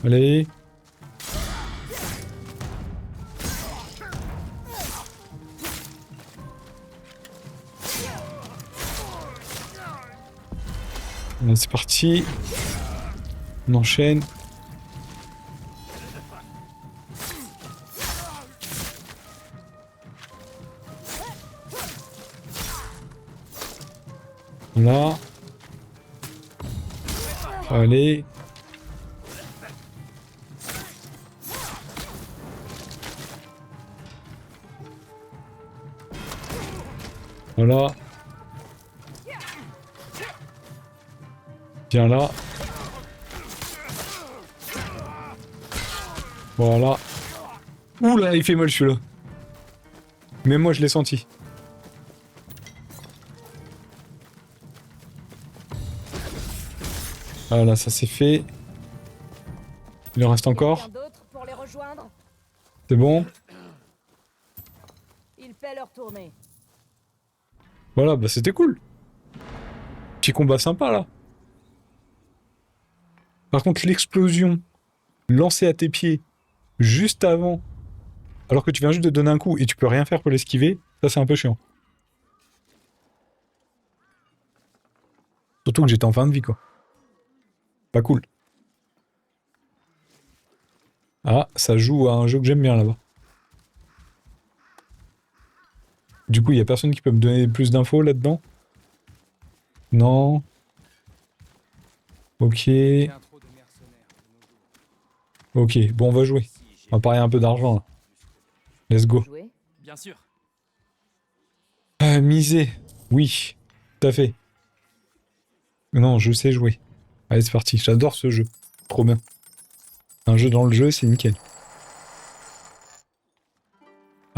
Allez. Allez, c'est parti. On enchaîne. Là. Allez. Voilà. Viens là. Voilà. Ouh là, il fait mal celui-là. Même moi je l'ai senti. Voilà, ça c'est fait. Il en reste encore. C'est bon. Ils paient leur tournée. Voilà, bah c'était cool. Petit combat sympa là. Par contre, l'explosion lancée à tes pieds juste avant, alors que tu viens juste de donner un coup et tu peux rien faire pour l'esquiver, ça c'est un peu chiant. Surtout que j'étais en fin de vie quoi. Pas cool. Ah, ça joue à un jeu que j'aime bien là-bas. Du coup, il y a personne qui peut me donner plus d'infos là-dedans? Non. Ok. Ok, bon, on va jouer. On va parier un peu d'argent là. Let's go. Bien sûr. Miser. Oui, tout à fait. Non, je sais jouer. Allez, c'est parti. J'adore ce jeu. Trop bien. Un jeu dans le jeu, c'est nickel.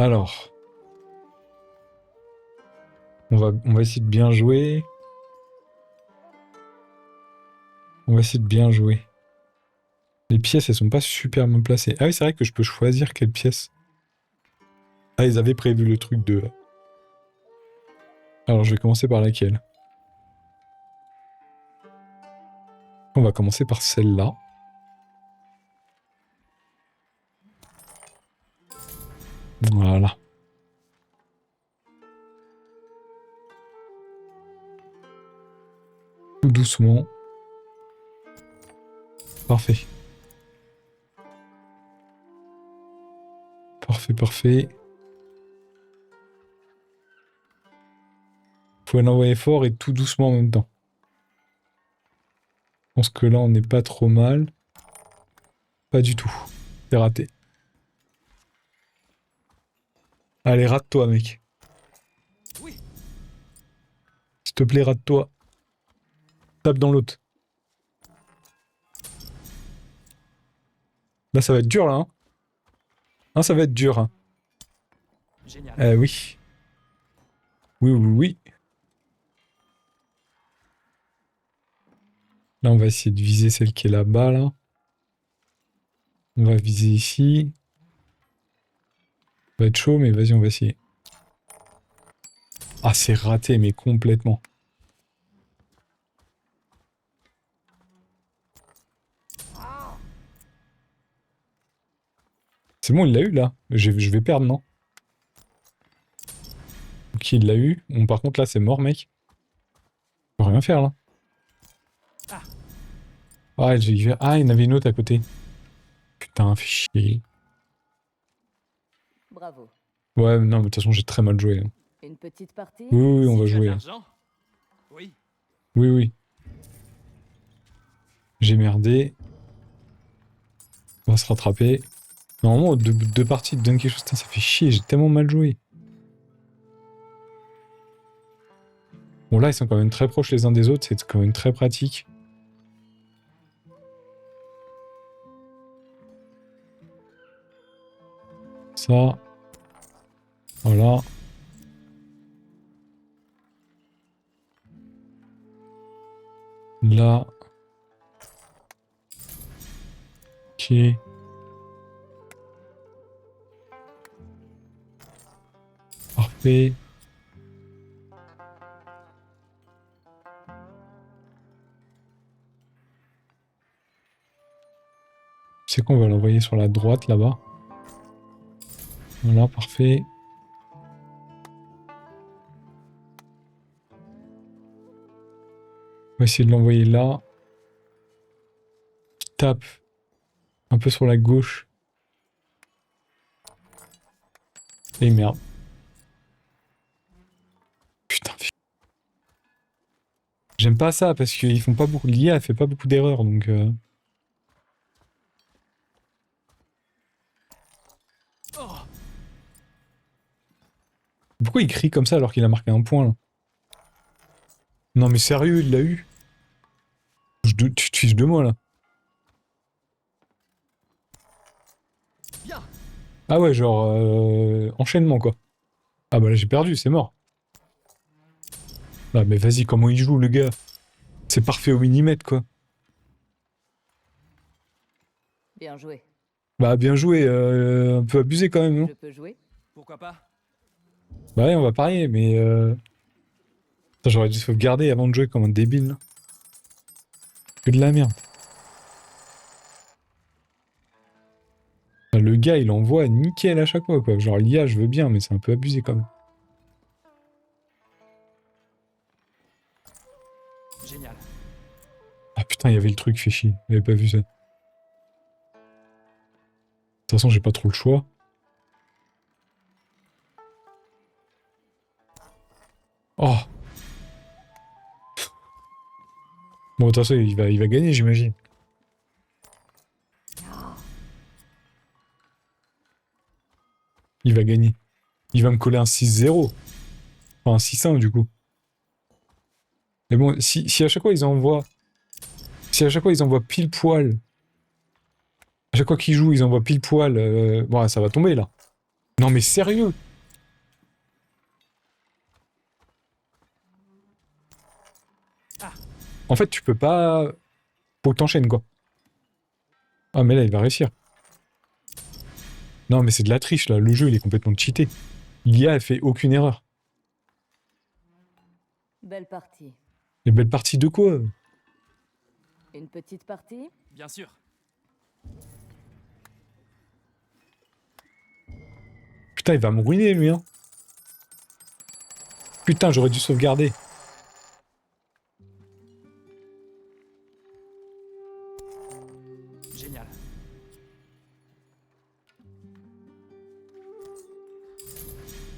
Alors. On va essayer de bien jouer. On va essayer de bien jouer. Les pièces, elles sont pas super bien placées. Ah oui, c'est vrai que je peux choisir quelle pièce. Ah, ils avaient prévu le truc de... Alors, je vais commencer par laquelle? On va commencer par celle-là. Voilà. Tout doucement. Parfait. Parfait, parfait. Faut l'envoyer fort et tout doucement en même temps. Je pense que là, on n'est pas trop mal. Pas du tout. C'est raté. Allez, rate-toi, mec. Oui. S'il te plaît, rate-toi. Tape dans l'autre. Là, ça va être dur, là. Hein, ça va être dur. Hein. Génial. Oui. Oui, oui, oui. Là, on va essayer de viser celle qui est là-bas, là. On va viser ici. Ça va être chaud, mais vas-y, on va essayer. Ah, c'est raté, mais complètement. C'est bon, il l'a eu, là. Je vais perdre, non? Ok, il l'a eu. Bon, par contre, là, c'est mort, mec. Je peux rien faire, là. Ah, il y en avait une autre à côté. Putain, fais chier. Bravo. Ouais, non, mais de toute façon, j'ai très mal joué. Hein. Une petite partie? Oui, oui, on va Si tu as de jouer. l'argent? Oui. Oui, oui. J'ai merdé. On va se rattraper. Normalement, deux parties de Donkey Show, ça fait chier, j'ai tellement mal joué. Bon, là, ils sont quand même très proches les uns des autres, c'est quand même très pratique. Ça. Voilà. Là. Ok. Parfait. C'est qu'on va l'envoyer sur la droite là-bas. Voilà, parfait. On va essayer de l'envoyer là. Tape un peu sur la gauche. Et merde. Putain. J'aime pas ça parce qu'ils font pas beaucoup. L'IA fait pas beaucoup d'erreurs donc. Pourquoi il crie comme ça alors qu'il a marqué un point là? Non mais sérieux, il l'a eu? Tu te fiches de moi là. Bien. Ah ouais, genre enchaînement quoi. Ah bah là j'ai perdu, c'est mort. Ah mais vas-y, comment il joue le gars? C'est parfait au millimètre quoi. Bien joué. Bah bien joué, un peu abusé quand même, non? Je peux jouer? Pourquoi pas? Bah ouais, on va parier, mais Putain, j'aurais dû sauvegarder avant de jouer comme un débile. Là. Que de la merde. Le gars, il envoie nickel à chaque fois, quoi. Genre, l'IA, je veux bien, mais c'est un peu abusé quand même. Génial. Ah putain, il y avait le truc, fait chier. J'avais pas vu ça. De toute façon, j'ai pas trop le choix. Oh! Bon, de toute façon, il va gagner, j'imagine. Il va gagner. Il va me coller un 6-0. Enfin, un 6-1, du coup. Mais bon, si à chaque fois ils envoient... Si à chaque fois ils envoient pile poil... À chaque fois qu'ils jouent, ils envoient pile poil... Bon, ça va tomber, là. Non mais sérieux? En fait, tu peux pas... Faut que t'enchaînes, quoi. Ah, mais là, il va réussir. Non, mais c'est de la triche, là. Le jeu, il est complètement cheaté. L'IA, elle fait aucune erreur. Belle partie. Et belle partie de quoi? Une petite partie? Bien sûr. Putain, il va me ruiner, lui, hein. Putain, j'aurais dû sauvegarder. Génial.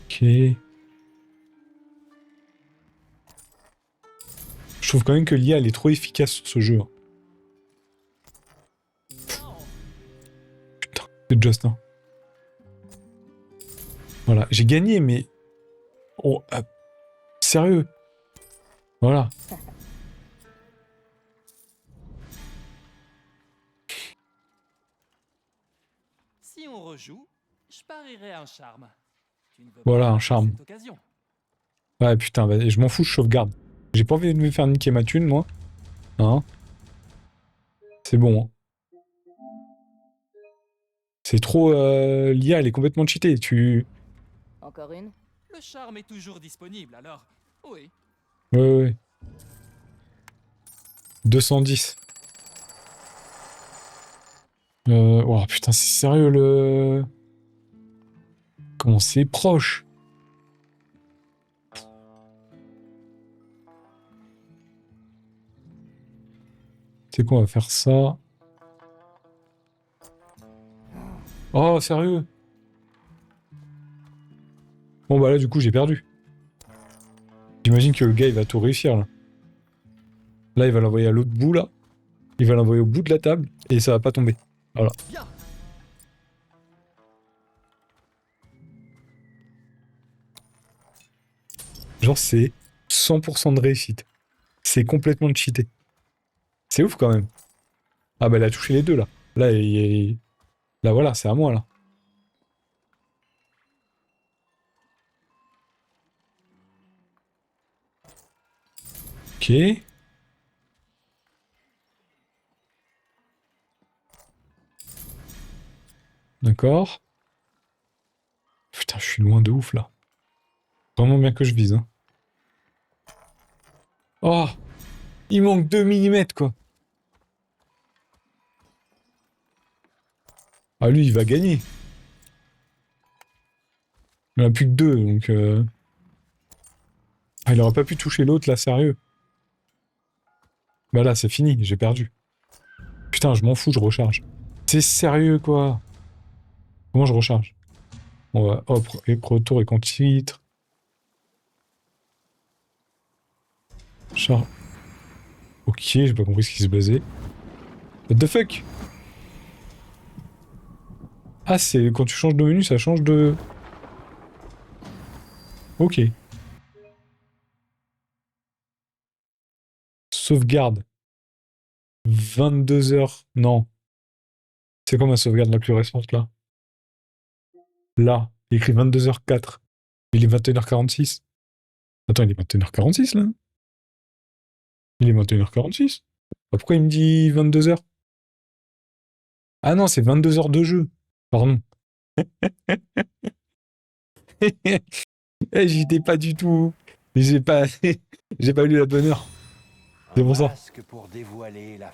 Ok. Je trouve quand même que l'IA, elle est trop efficace sur ce jeu. Hein. Putain, c'est Just, hein. Voilà, j'ai gagné, mais... Oh, sérieux. Voilà. Si on rejoue, je parierais un charme. Tu ne veux Voilà, pas un rater charme. cette occasion. Ouais, putain, bah, je m'en fous, je sauvegarde. J'ai pas envie de me faire niquer ma thune, moi. Hein? C'est bon, hein. C'est trop... L'IA, elle est complètement cheatée. Encore une? Le charme est toujours disponible, alors oui. Ouais. 210. Oh putain, c'est sérieux le... Comment c'est proche? C'est quoi, on va faire ça? Oh, sérieux? Bon bah là, du coup, j'ai perdu. J'imagine que le gars, il va tout réussir, là. Là, il va l'envoyer à l'autre bout, là. Il va l'envoyer au bout de la table, et ça va pas tomber. Voilà. Bien. Genre, c'est 100% de réussite. C'est complètement cheaté. C'est ouf, quand même. Ah bah, elle a touché les deux, là. Là, voilà, c'est à moi, là. Ok. D'accord. Putain, je suis loin de ouf, là. Vraiment bien que je vise, hein. Oh! Il manque 2 mm, quoi. Ah, lui, il va gagner. Il en a plus que 2, donc... Ah, il aurait pas pu toucher l'autre, là, sérieux. Bah là, c'est fini, j'ai perdu. Putain, je m'en fous, je recharge. C'est sérieux, quoi. Comment je recharge? On va, hop, et retour et compte titre. Char... Ok, j'ai pas compris ce qui se basait. What the fuck? Ah, c'est quand tu changes de menu, ça change de... Ok. Sauvegarde. 22 heures. Non. C'est quoi ma sauvegarde la plus récente, là? Là. Il écrit 22h04. Il est 21h46. Attends, il est 21h46, là? Il est 21h46. Pourquoi il me dit 22h? Ah non, c'est 22 heures de jeu. Pardon. J'y étais pas du tout. J'ai pas... J'ai pas lu la bonne heure. C'est pour ça.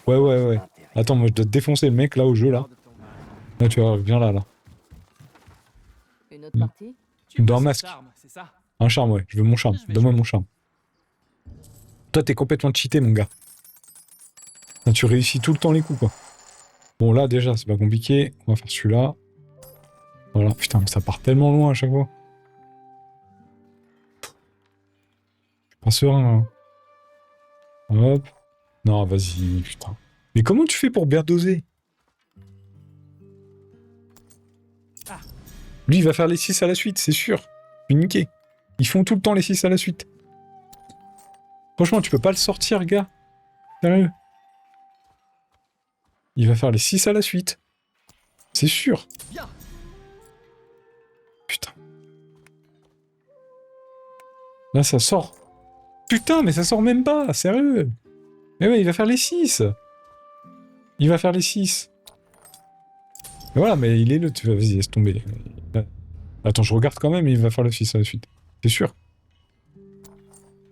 Ouais. Attends, moi je dois te défoncer le mec là au jeu là. Là tu vois, viens là. Une autre partie? Dans un masque. Un charme, ouais. Je veux mon charme. Donne-moi mon charme. Toi t'es complètement cheaté mon gars. Là, tu réussis tout le temps les coups quoi. Bon là déjà c'est pas compliqué. On va faire celui-là. Voilà. Putain mais ça part tellement loin à chaque fois. Je suis pas serein hein. Hop. Non, vas-y, putain. Mais comment tu fais pour bien doser? Lui, il va faire les 6 à la suite, c'est sûr. Je suis niqué. Ils font tout le temps les 6 à la suite. Franchement, tu peux pas le sortir, gars. Sérieux. Il va faire les 6 à la suite. C'est sûr. putain. Là, ça sort. Putain, mais ça sort même pas, sérieux. Mais ouais, il va faire les 6. Il va faire les 6. Mais voilà, mais il est le... Vas-y, laisse tomber. Attends, je regarde quand même, il va faire le 6 à la suite. C'est sûr.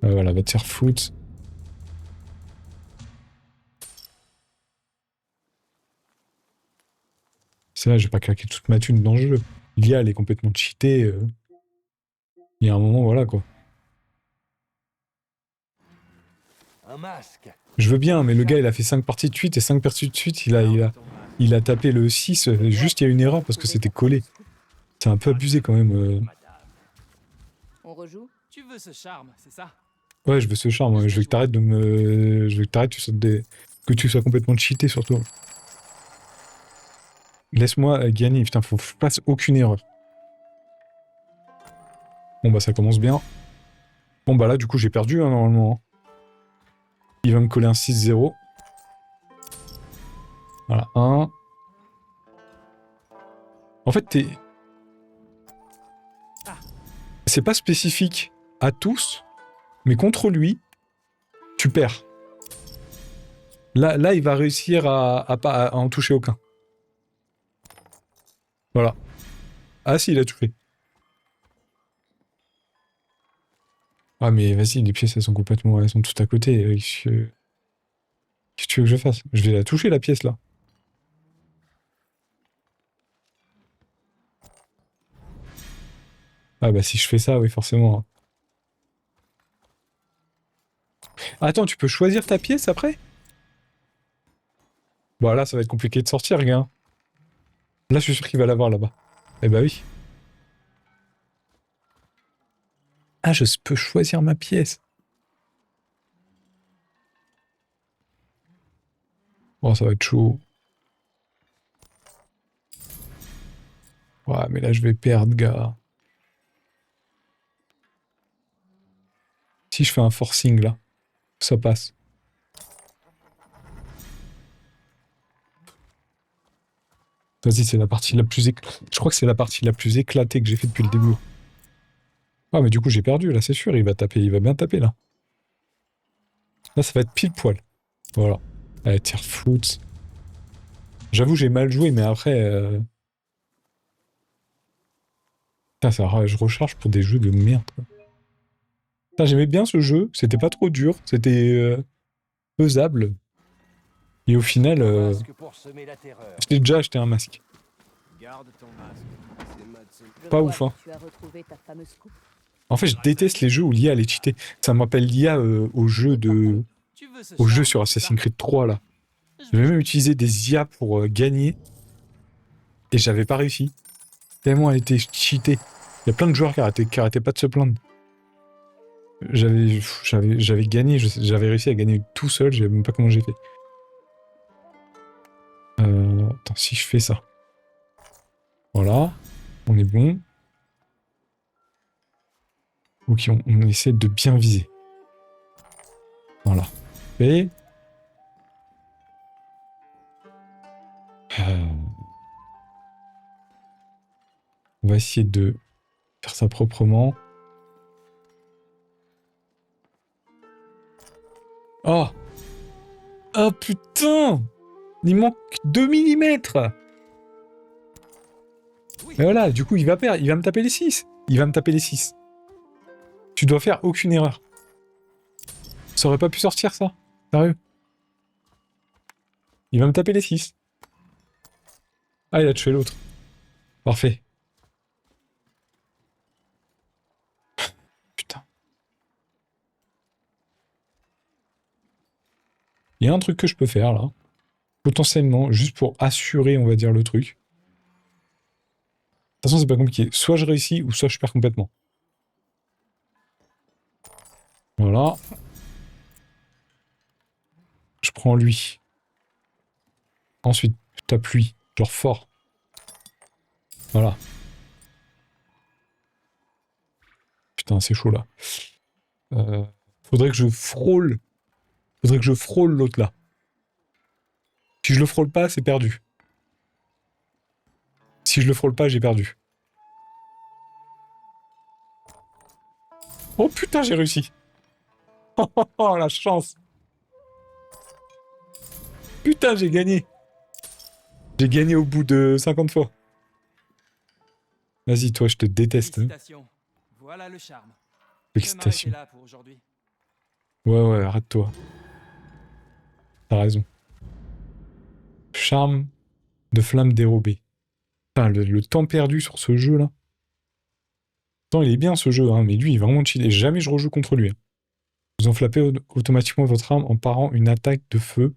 Voilà, va te faire foutre. C'est là, j'ai pas claqué toute ma thune dans le jeu. L'IA, elle est complètement cheatée. Il y a un moment, voilà, quoi. Un masque. Je veux bien, mais le gars, il a fait 5 parties de suite, et 5 parties de suite, il a tapé le 6, juste il y a une erreur parce que c'était collé. C'est un peu abusé quand même. On rejoue? Tu veux ce charme, c'est ça? Ouais, je veux ce charme, ouais. Je veux que t'arrêtes de me... Je veux que t'arrêtes que tu sois complètement cheaté surtout. Laisse-moi gagner, putain, faut que je fasse aucune erreur. Bon bah ça commence bien. Bon bah là du coup j'ai perdu hein, normalement. Il va me coller un 6-0. Voilà, 1. En fait, c'est pas spécifique à tous, mais contre lui, tu perds. Là il va réussir à en toucher aucun. Voilà. Ah si, il a tout fait. Ah mais vas-y, les pièces elles sont complètement... Elles sont toutes à côté. Qu'est-ce que tu veux que je fasse? Je vais la toucher la pièce là. Ah bah si je fais ça, oui forcément. Attends, tu peux choisir ta pièce après? Bon là ça va être compliqué de sortir, gars. Là je suis sûr qu'il va l'avoir là-bas. Eh bah oui. Ah, je peux choisir ma pièce. Oh, ça va être chaud. Ouais, mais là, je vais perdre, gars. Si je fais un forcing, là, ça passe. Vas-y, c'est la partie la plus Je crois que c'est la partie la plus éclatée que j'ai fait depuis le début. Ah, mais du coup, j'ai perdu, là, c'est sûr. Il va taper, il va bien taper, là. Là, ça va être pile poil. Voilà. Allez, tire foot. J'avoue, j'ai mal joué, mais après... Putain, je recharge pour des jeux de merde, quoi. Putain, j'aimais bien ce jeu. C'était pas trop dur. C'était faisable. Et au final... J'ai déjà acheté un masque. Garde ton masque. Pas ouf, hein. Tu as retrouvé ta fameuse coupe? En fait, je déteste les jeux où l'IA elle est cheatée. Ça me rappelle l'IA au jeu sur Assassin's Creed 3 là. J'avais même utilisé des IA pour gagner et j'avais pas réussi. Tellement elle était cheatée. Il y a plein de joueurs qui arrêtaient pas de se plaindre. J'avais gagné, j'avais réussi à gagner tout seul, je sais même pas comment j'ai fait. Attends, si je fais ça. Voilà, on est bon. Ok, on essaie de bien viser. Voilà. Et... on va essayer de faire ça proprement. Oh! Oh putain! Il manque 2 mm! Mais voilà, du coup, il va perdre. Il va me taper les 6. Il va me taper les 6. Tu dois faire aucune erreur. Ça aurait pas pu sortir, ça? Sérieux? Il va me taper les 6. Ah, il a tué l'autre. Parfait. Putain. Il y a un truc que je peux faire, là. Potentiellement, juste pour assurer, on va dire, le truc. De toute façon, c'est pas compliqué. Soit je réussis, ou soit je perds complètement. Voilà. Je prends lui. Ensuite, je tape lui. Genre fort. Voilà. Putain, c'est chaud là. Faudrait que je frôle. Faudrait que je frôle l'autre là. Si je le frôle pas, c'est perdu. Si je le frôle pas, j'ai perdu. Oh putain, j'ai réussi. Oh, la chance. Putain, j'ai gagné. J'ai gagné au bout de 50 fois. Vas-y, toi, je te déteste. Hein. Félicitations. Voilà le charme. Félicitations. Je m'arrêtais là pour aujourd'hui. Ouais, arrête-toi. T'as raison. Charme de flamme dérobée. Putain, le temps perdu sur ce jeu-là. Pourtant, il est bien, ce jeu, hein, mais lui, il est vraiment cheaté. Jamais je rejoue contre lui. Hein. Vous enflappez automatiquement votre arme en parant une attaque de feu.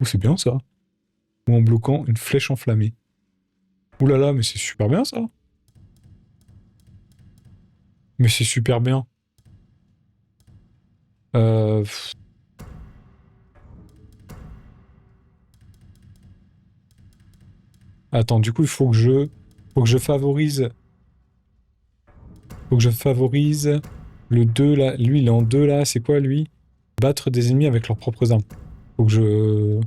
Oh, c'est bien, ça. Ou en bloquant une flèche enflammée. Ouh là là, mais c'est super bien, ça. Mais c'est super bien. pff. Attends, du coup, il faut que je favorise... Faut que je favorise le 2, là. Lui, il est en 2, là. C'est quoi, lui? Battre des ennemis avec leurs propres armes. Faut que je...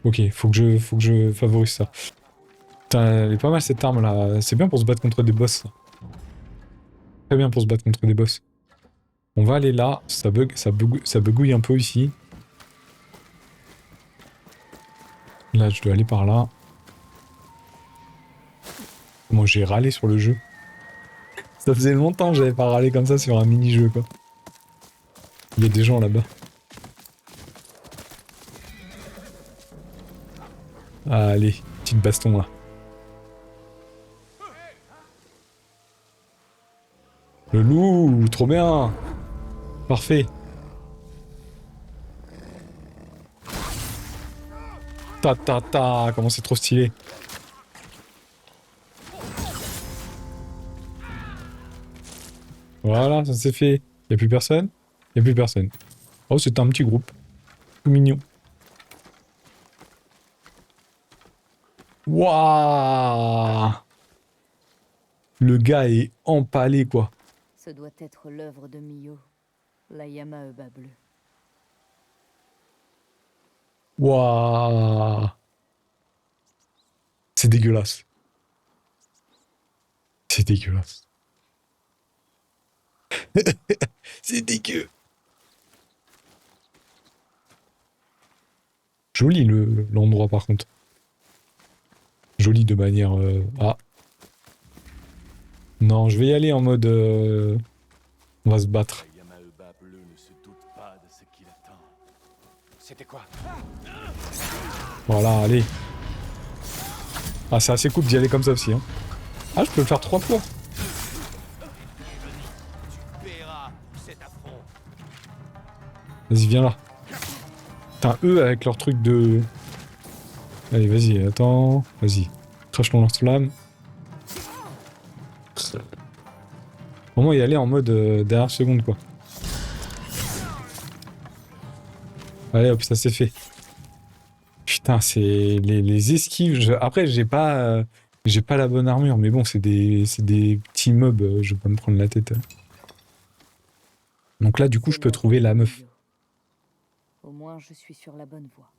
Ok, faut que je favorise ça. Putain, elle est pas mal, cette arme-là. C'est bien pour se battre contre des boss, ça. Très bien pour se battre contre des boss. On va aller là. Ça bugouille un peu ici. Là, je dois aller par là. Moi, j'ai râlé sur le jeu. Ça faisait longtemps que j'avais pas râlé comme ça sur un mini-jeu, quoi. Il y a des gens là-bas. Allez, petite baston, là. Le loup, trop bien. Parfait. Ta, comment c'est trop stylé. Voilà, ça c'est fait. Y'a plus personne? Y'a plus personne. Oh, c'est un petit groupe. Tout mignon. Waouh! Le gars est empalé, quoi. Ce doit être l'œuvre de Mio, la Yamaeba bleue. Waouh! C'est dégueulasse. C'est dégueulasse. C'est dégueu. Joli l'endroit par contre. Joli de manière... Ah. Non, je vais y aller en mode... On va se battre. La Yamaeba bleue ne se doute pas de ce qui l'attend. C'était quoi? Voilà, allez. Ah, c'est assez cool d'y aller comme ça aussi. Hein. Ah, je peux le faire 3 fois. Vas-y, viens là. Putain, eux avec leur truc de... Allez, vas-y, attends. Vas-y. Crache ton lance-flamme. Vraiment y aller en mode dernière seconde, quoi. Allez, hop, ça c'est fait. Putain, c'est... Les esquives... Après, j'ai pas la bonne armure, mais bon, c'est des petits mobs, je vais pas me prendre la tête. Donc là, du coup, je peux trouver la meuf. Au moins, je suis sur la bonne voie.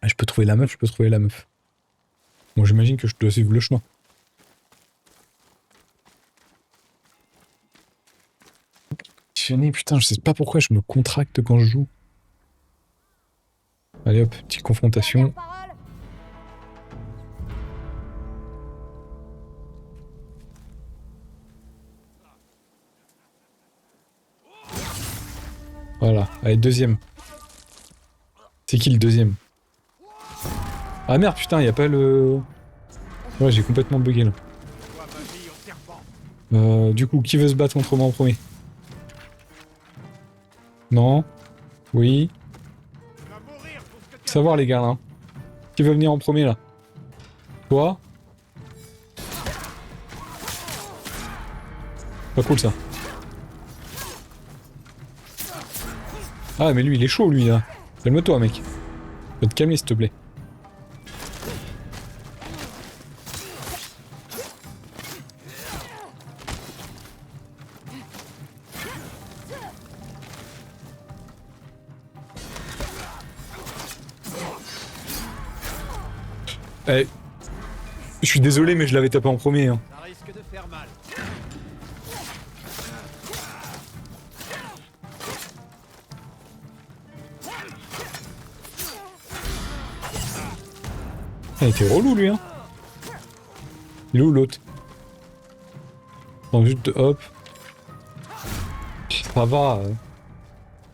Ah, je peux trouver la meuf, je peux trouver la meuf. Bon, j'imagine que je dois suivre le chemin. Putain, je sais pas pourquoi je me contracte quand je joue. Allez hop, petite confrontation. Voilà, allez, deuxième. C'est qui le deuxième? Ah merde, putain, y a pas le... Ouais, j'ai complètement bugué là. Du coup, qui veut se battre contre moi en premier? Non? Oui? Savoir les gars là. Qui veut venir en premier là? Toi? Pas cool ça. Ah mais lui il est chaud lui là. Calme-toi mec. Va te calmer s'il te plaît. Eh. Je suis désolé, mais je l'avais tapé en premier. Hein. Ça risque de faire mal. Il était relou lui, hein. Il est où l'autre? Attends, juste hop. Ça va.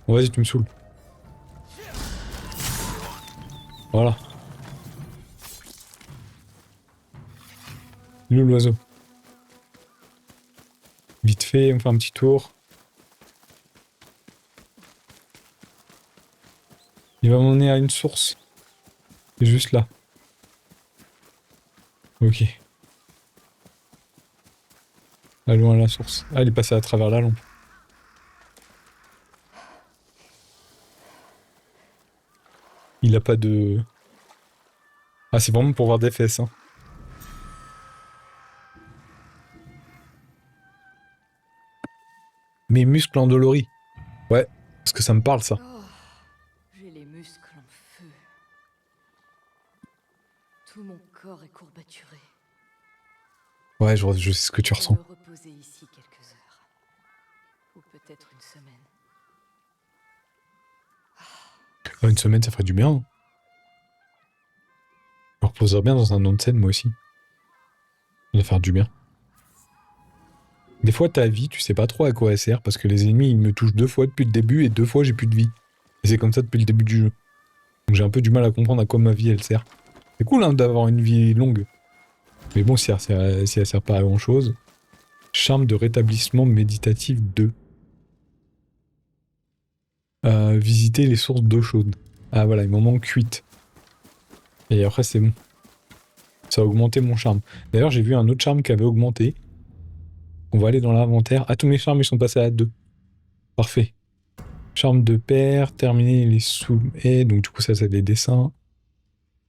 Bon, vas-y, tu me saoules. Voilà. Il est où l'oiseau? Vite fait, on fait un petit tour. Il va m'emmener à une source. C'est juste là. Ok. Allons à la source. Ah, il est passé à travers la lampe. Il a pas de... Ah, c'est vraiment pour voir des fesses, hein. Mes muscles endoloris. Ouais, parce que ça me parle, ça. Oh, j'ai les muscles en feu. Tout mon corps est courbaturé. Ouais, je sais ce que tu Je ressens. vais me reposer ici quelques heures. Ou peut-être une semaine. Ah, une semaine, ça ferait du bien. Hein. Je me reposerais bien dans un onsen, moi aussi. Ça va faire du bien. Des fois, ta vie, tu sais pas trop à quoi elle sert, parce que les ennemis, ils me touchent 2 fois depuis le début, et 2 fois, j'ai plus de vie. Et c'est comme ça depuis le début du jeu. Donc j'ai un peu du mal à comprendre à quoi ma vie, elle sert. C'est cool, hein, d'avoir une vie longue. Mais bon, si elle sert pas à grand-chose. Charme de rétablissement méditatif 2. Visiter les sources d'eau chaude. Ah voilà, il m'en manque 8. Et après, c'est bon. Ça a augmenté mon charme. D'ailleurs, j'ai vu un autre charme qui avait augmenté. On va aller dans l'inventaire. Ah, tous mes charmes, ils sont passés à 2. Parfait. Charme de père, terminer les sous-haies. Donc, du coup, ça, c'est les dessins.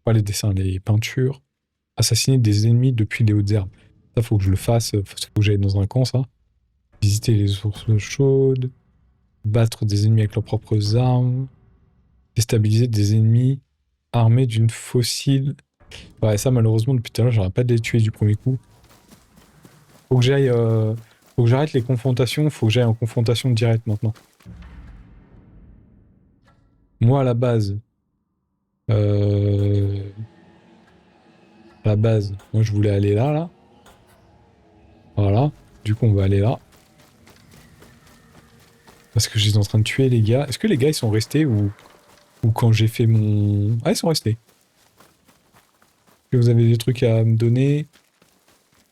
Pas les dessins, les peintures. Assassiner des ennemis depuis les hautes herbes. Ça, faut que je le fasse. Faut que j'aille dans un camp, ça. Visiter les sources chaudes. Battre des ennemis avec leurs propres armes. Déstabiliser des ennemis armés d'une fossile. Ouais, ça, malheureusement, depuis tout à l'heure, j'aurais pas de les tuer du premier coup. Faut que j'aille... Faut que j'arrête les confrontations. Faut que j'aille en confrontation directe maintenant. Moi, à la base... À la base, moi, je voulais aller là, là. Voilà. Du coup, on va aller là. Parce que j'étais en train de tuer les gars. Est-ce que les gars, ils sont restés ou quand j'ai fait mon... Ah, ils sont restés. Est-ce que vous avez des trucs à me donner?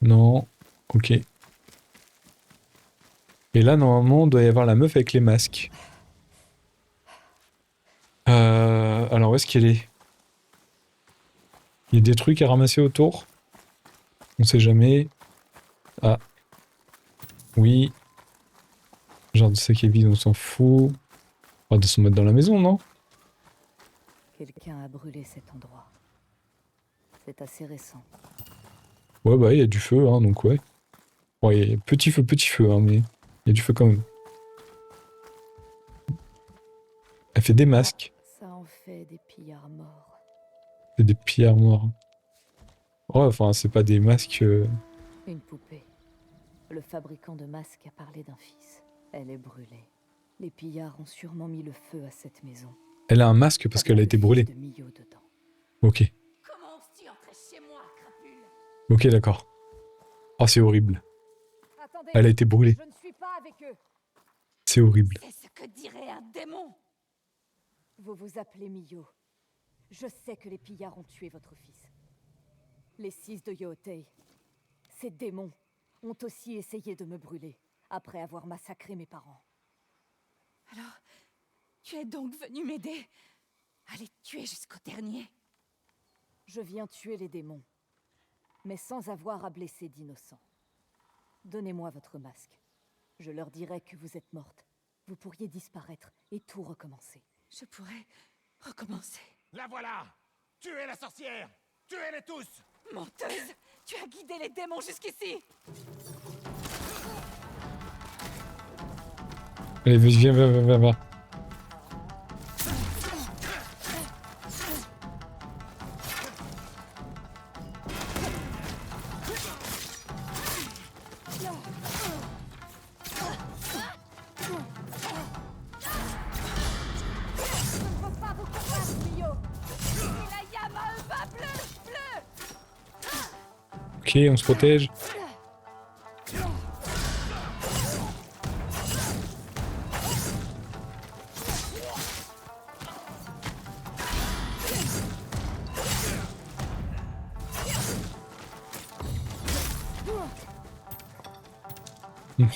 Non. Ok. Et là, normalement, il doit y avoir la meuf avec les masques. Alors, où est-ce qu'elle est? Il y a des trucs à ramasser autour? On sait jamais. Ah. Oui. Genre de sac à vide, on s'en fout. On va se mettre dans la maison, non? Quelqu'un a brûlé cet endroit. C'est assez récent. Ouais, bah, il y a du feu, hein, donc ouais. Ouais, petit feu, hein, mais il y a du feu quand même. Elle fait des masques. Ça en fait des pillards morts. C'est des pillards morts. Ouais, enfin, c'est pas des masques... Une poupée. Le fabricant de masques a parlé d'un fils. Elle est brûlée. Les pillards ont sûrement mis le feu à cette maison. Elle a un masque parce qu'elle a été brûlée. De Mio dedans. Ok. Comment oses-tu entrer chez moi, crapule? Ok, d'accord. Oh, c'est horrible. Attendez, Elle a été brûlée. je ne suis pas avec eux. C'est horrible. C'est ce que dirait un démon. Vous vous appelez Mio. Je sais que les pillards ont tué votre fils. Les 6 de Yootei, ces démons, ont aussi essayé de me brûler, après avoir massacré mes parents. Alors, tu es donc venu m'aider à les tuer jusqu'au dernier? Je viens tuer les démons, mais sans avoir à blesser d'innocents. Donnez-moi votre masque. Je leur dirai que vous êtes morte. Vous pourriez disparaître et tout recommencer. Je pourrais recommencer. La voilà! Tuez la sorcière! Tuez-les tous! Menteuse! Tu as guidé les démons jusqu'ici! Allez, viens. Ok, on se protège.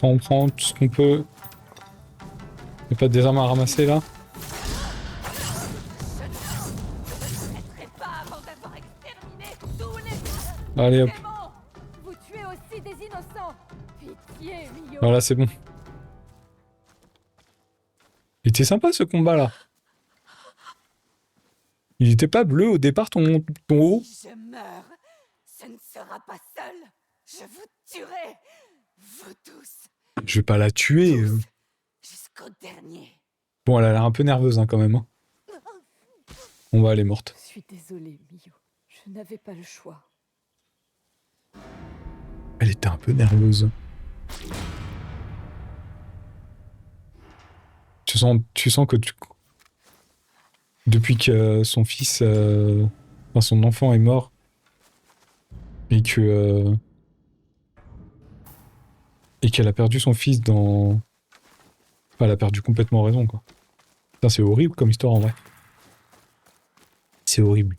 On prend tout ce qu'on peut. Y'a pas des armes à ramasser là? Pas avant d'avoir exterminé tous les Allez hop. démons. Vous tuez aussi des innocents. Pitié, Mio. Voilà, c'est bon. Il était sympa ce combat là. Il était pas bleu au départ ton haut? Si je meurs, ce ne sera pas seul. Je vous tuerai. Vous tous. Je vais pas la tuer. Jusqu'au dernier. Bon, elle a l'air un peu nerveuse hein, quand même. Hein. On va, elle est morte. Je suis désolée, Mio. Je n'avais pas le choix. Elle était un peu nerveuse. Tu sens que depuis que son fils, enfin son enfant est mort, et que et qu'elle a perdu son fils dans... Enfin, elle a perdu complètement raison, quoi. Putain, c'est horrible comme histoire, en vrai. C'est horrible.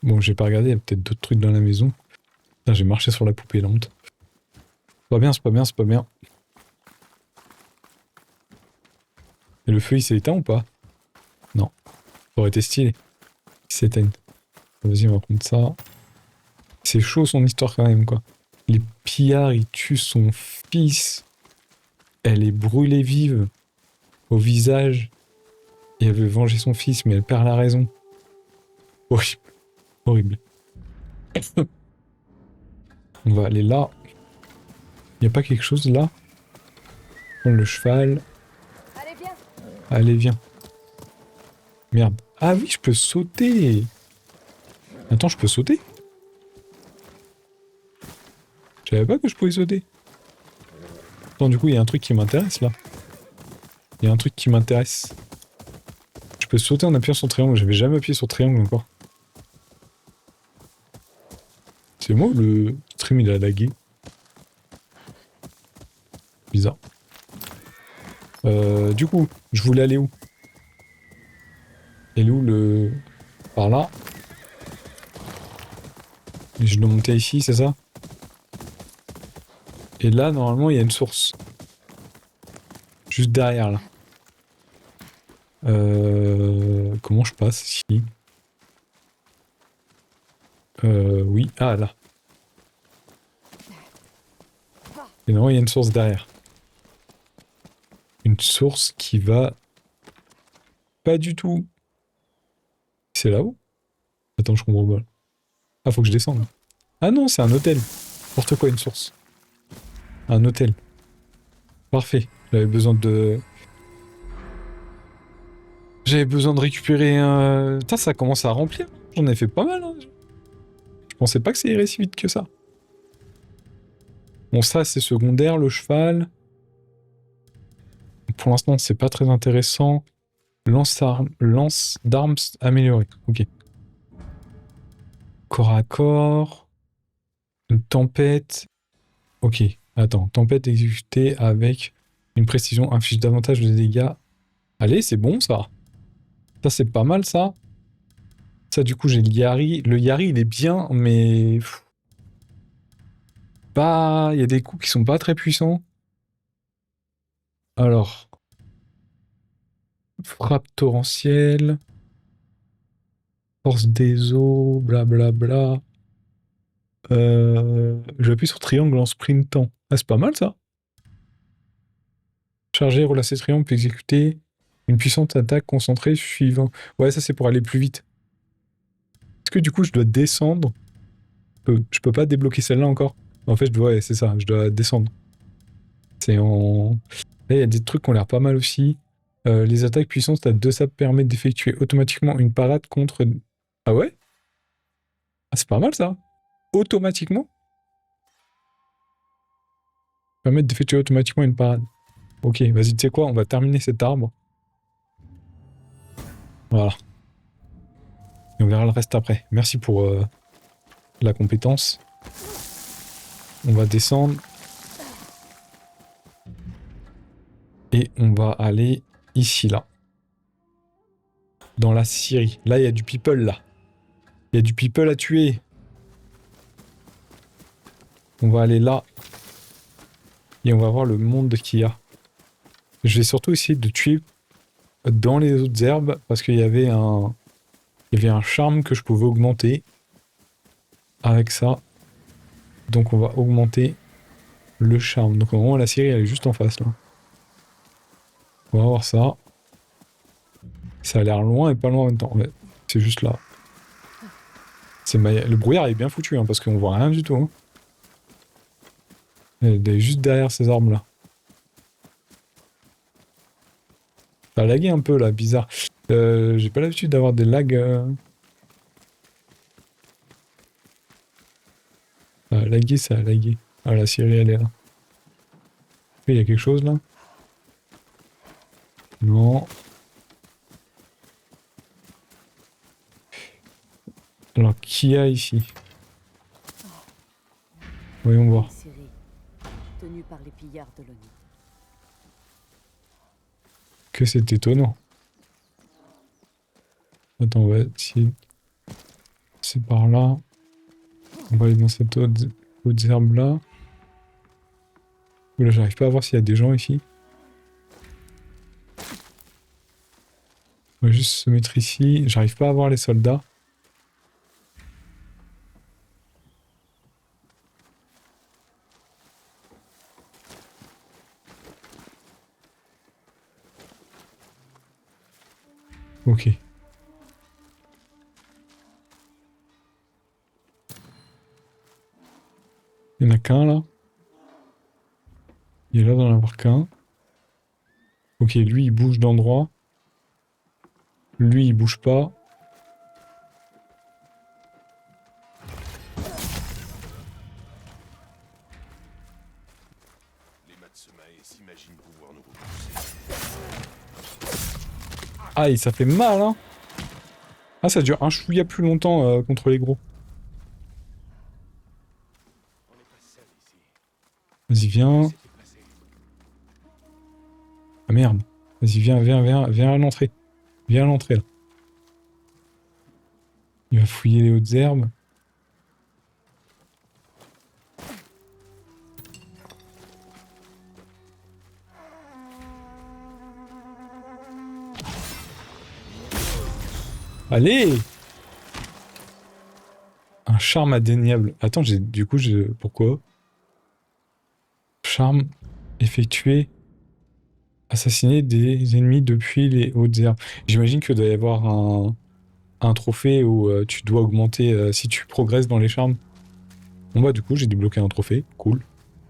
Bon, j'ai pas regardé, il y a peut-être d'autres trucs dans la maison. Putain, j'ai marché sur la poupée, la honte. C'est pas bien, c'est pas bien, c'est pas bien. Et le feu, il s'est éteint ou pas? Non. Ça aurait été stylé. Il s'éteigne. Vas-y, on va prendre ça. C'est chaud son histoire quand même, quoi. Les pillards, ils tuent son fils. Elle est brûlée vive au visage. Et elle veut venger son fils, mais elle perd la raison. Horrible. Horrible. On va aller là. Y a pas quelque chose là? Prendre le cheval. Allez, viens. Allez, viens. Merde. Ah oui, je peux sauter. Attends, je peux sauter? Je savais pas que je pouvais sauter. Attends, du coup, il y a un truc qui m'intéresse là. Il y a un truc qui m'intéresse. Je peux sauter en appuyant sur triangle. J'avais jamais appuyé sur triangle encore. C'est moi ou le stream il a lagué? Bizarre. Du coup, je voulais aller où? Et où le... Par là. Et je dois monter ici, c'est ça? Et là, normalement, il y a une source. Juste derrière, là. Comment je passe ici? Oui. Ah, là. Et non, il y a une source derrière. Une source qui va... Pas du tout. C'est là-haut? Attends, je comprends pas. Ah, faut que je descende. Ah non, c'est un hôtel. N'importe quoi, une source. Un hôtel. Parfait. J'avais besoin de... J'avais besoin de récupérer un... Putain, ça commence à remplir. J'en ai fait pas mal. Hein. Je pensais pas que ça irait si vite que ça. Bon, ça, c'est secondaire, le cheval. Pour l'instant, c'est pas très intéressant. Lance d'armes améliorée. Ok. Corps à corps. Une tempête. Ok. Attends. Tempête exécutée avec une précision inflige davantage de dégâts. Allez, c'est bon, ça. Ça, c'est pas mal, ça. Ça, du coup, j'ai le Yari. Le Yari, il est bien, mais... Bah, il y a des coups qui sont pas très puissants. Alors... Frappe torrentielle. Force des eaux, blablabla. J'appuie sur triangle en sprintant. Ah, c'est pas mal, ça. Charger, relancer triangle, puis exécuter une puissante attaque concentrée suivant. Ouais, ça, c'est pour aller plus vite. Est-ce que, du coup, je dois descendre? Je peux pas débloquer celle-là encore? En fait, ouais, c'est ça, je dois descendre. C'est en... Là, il y a des trucs qui ont l'air pas mal aussi. Les attaques puissantes à 2 sables permettent d'effectuer automatiquement une parade contre... Ah ouais? Ah, c'est pas mal, ça. Automatiquement? Permettre d'effectuer automatiquement une parade. Ok, vas-y, tu sais quoi? On va terminer cet arbre. Voilà. Et on verra le reste après. Merci pour la compétence. On va descendre. Et on va aller ici, là. Dans la Syrie. Là, il y a du people, là. Il y a du people à tuer. On va aller là. Et on va voir le monde qu'il y a. Je vais surtout essayer de tuer dans les autres herbes parce qu'il y avait un... Il y avait un charme que je pouvais augmenter avec ça. Donc on va augmenter le charme. Donc en gros la Syrie elle est juste en face là. On va voir ça. Ça a l'air loin et pas loin en même temps. Ouais, c'est juste là. Le brouillard est bien foutu hein, parce qu'on voit rien du tout. Hein. Elle est juste derrière ces arbres là. Ça a lagué un peu là, bizarre. J'ai pas l'habitude d'avoir des lags. Ça a lagué, ça a lagué. Ah la Syrie elle est là. Il y a quelque chose là? Non. Alors, qui y a ici? Voyons voir. Syrie, tenue par les pillards de l'ONU. Que c'est étonnant. Attends, on va essayer. C'est par là. On va aller dans cette autre herbe là. Oula, j'arrive pas à voir s'il y a des gens ici. On va juste se mettre ici. J'arrive pas à voir les soldats. Ok. Il y en a qu'un là. Il est là d'en avoir qu'un. Ok, lui il bouge d'endroit. Lui il bouge pas. Les Matsumae s'imaginent pouvoir nous repousser. Aïe, ça fait mal hein. Ah, ça dure un chouïa plus longtemps contre les gros. Vas-y, viens. Ah merde. Vas-y, viens à l'entrée. Viens à l'entrée, là. Il va fouiller les hautes herbes. Allez! Un charme indéniable. Attends, du coup, pourquoi? Charme effectué. Assassiner des ennemis depuis les hautes herbes. J'imagine que doit y avoir un trophée où tu dois augmenter si tu progresses dans les charmes. Bon bah du coup j'ai débloqué un trophée, cool.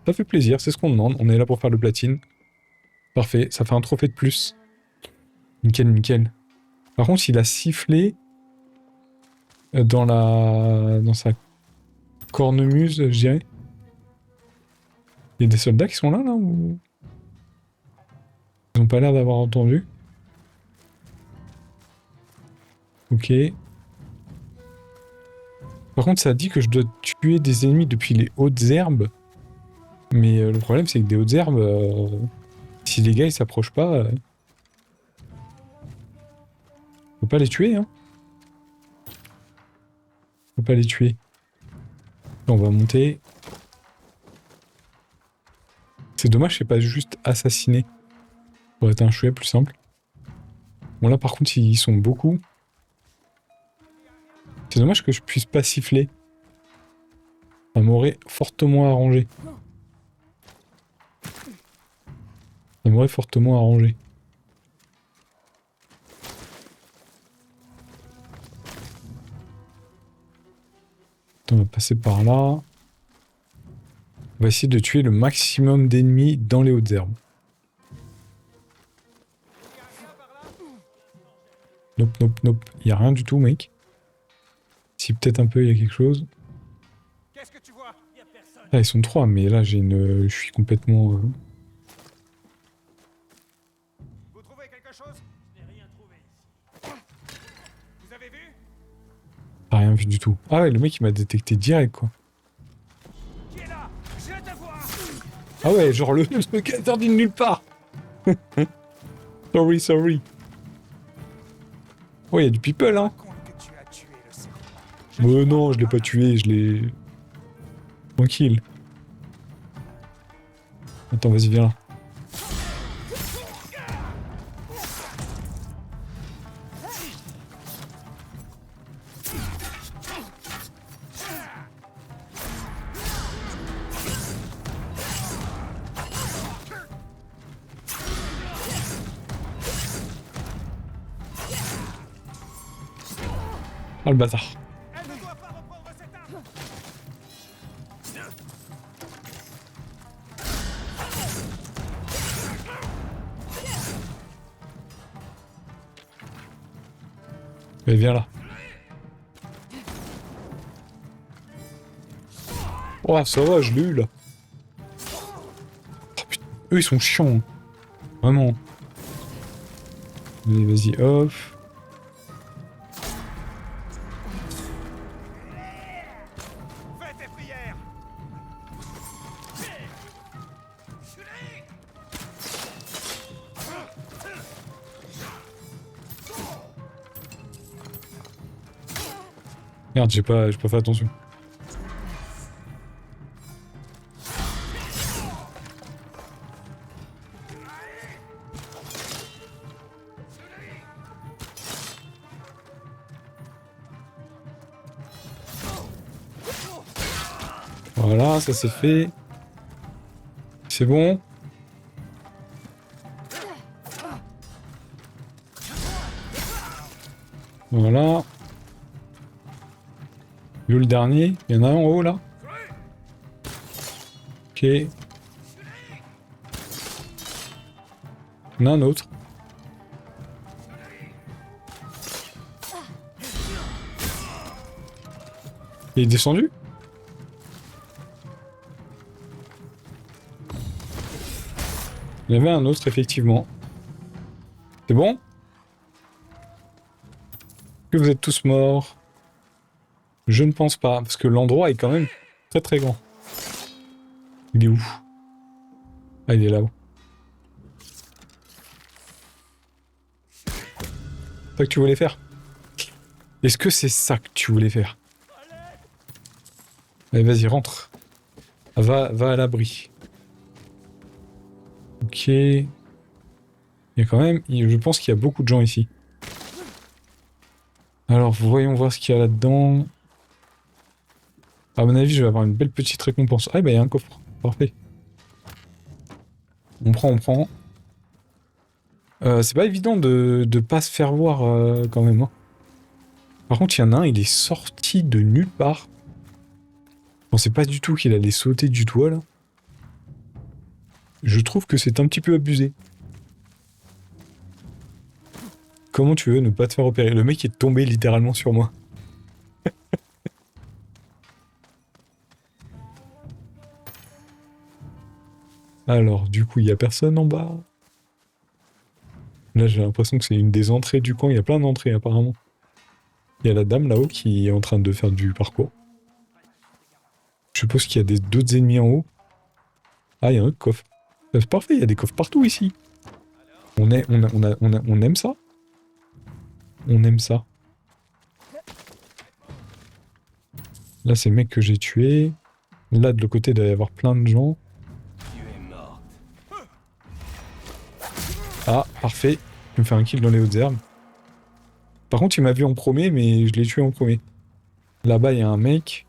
Ça fait plaisir, c'est ce qu'on demande, on est là pour faire le platine. Parfait, ça fait un trophée de plus. Nickel, nickel. Par contre il a sifflé dans sa cornemuse, je dirais. Il y a des soldats qui sont là ou... Ils ont pas l'air d'avoir entendu. Ok. Par contre, ça dit que je dois tuer des ennemis depuis les hautes herbes. Mais le problème, c'est que des hautes herbes, si les gars ils s'approchent pas, on peut pas les tuer, hein. On peut pas les tuer. On va monter. C'est dommage, c'est pas juste assassiner. Ça aurait été un chouette plus simple. Bon là, par contre, ils sont beaucoup. C'est dommage que je puisse pas siffler. Ça m'aurait fortement arrangé. Ça m'aurait fortement arrangé. Attends, on va passer par là. On va essayer de tuer le maximum d'ennemis dans les hautes herbes. Nope, nope, nope. Il n'y a rien du tout, mec. Si peut-être un peu, il y a quelque chose. Qu'est-ce que tu vois? Y a personne. Ah, ils sont 3, mais là, je suis complètement... Vous trouvez quelque chose? Je n'ai rien trouvé ici. Vous avez vu? T'as rien vu du tout. Ah ouais, le mec il m'a détecté direct quoi. Qui est là? Je te vois. Ah ouais, genre le truc interdit de nulle part. Sorry. Oh, il y a du people hein. Compte que tu as tué le serpent. Non, je l'ai pas tué, je l'ai... Tranquille. Attends, vas-y, viens là. Ah le bâtard. Elle ne doit pas reprendre cette arme. Allez, viens là. Oh, ça va, je l'ai eu là. Oh, putain. Eux, ils sont chiants. Hein. Vraiment. Allez, vas-y, hop. Fais tes prières. Merde, j'ai pas fait attention. Voilà, ça c'est fait. C'est bon. Voilà. Il est où le dernier? Il y en a un en haut là? Ok. Il y en a un autre. Il est descendu? Il y avait un autre effectivement. C'est bon? Que vous êtes tous morts? Je ne pense pas, parce que l'endroit est quand même très très grand. Il est où? Ah, il est là-haut. C'est ça que tu voulais faire? Est-ce que c'est ça que tu voulais faire? Allez, vas-y, rentre. Va à l'abri. Ok. Il y a quand même... Je pense qu'il y a beaucoup de gens ici. Alors, voyons voir ce qu'il y a là-dedans. À mon avis, je vais avoir une belle petite récompense. Ah, bah, il y a un coffre. Parfait. On prend. C'est pas évident de pas se faire voir quand même. Hein. Par contre, il y en a un, il est sorti de nulle part. Je pensais pas du tout qu'il allait sauter du toit, là. Je trouve que c'est un petit peu abusé. Comment tu veux ne pas te faire opérer? Le mec est tombé littéralement sur moi. Alors, du coup, il y a personne en bas. Là, j'ai l'impression que c'est une des entrées du camp. Il y a plein d'entrées, apparemment. Il y a la dame là-haut qui est en train de faire du parcours. Je suppose qu'il y a d'autres ennemis en haut. Ah, il y a un autre coffre. C'est parfait, il y a des coffres partout ici. On aime ça. On aime ça. Là, c'est le mec que j'ai tué. Là, de l'autre côté, il doit y avoir plein de gens. Ah, parfait. Je me fais un kill dans les hautes herbes. Par contre, il m'a vu en premier, mais je l'ai tué en premier. Là-bas, il y a un mec.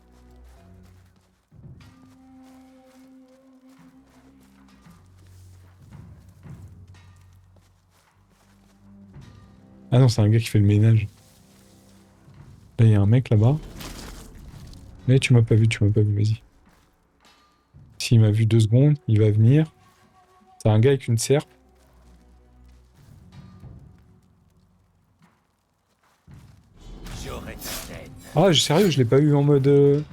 Ah non, c'est un gars qui fait le ménage. Là, il y a un mec là-bas. Mais tu m'as pas vu, vas-y. S'il m'a vu 2 secondes, il va venir. C'est un gars avec une serpe. Ah, sérieux, je l'ai pas eu en mode... Ne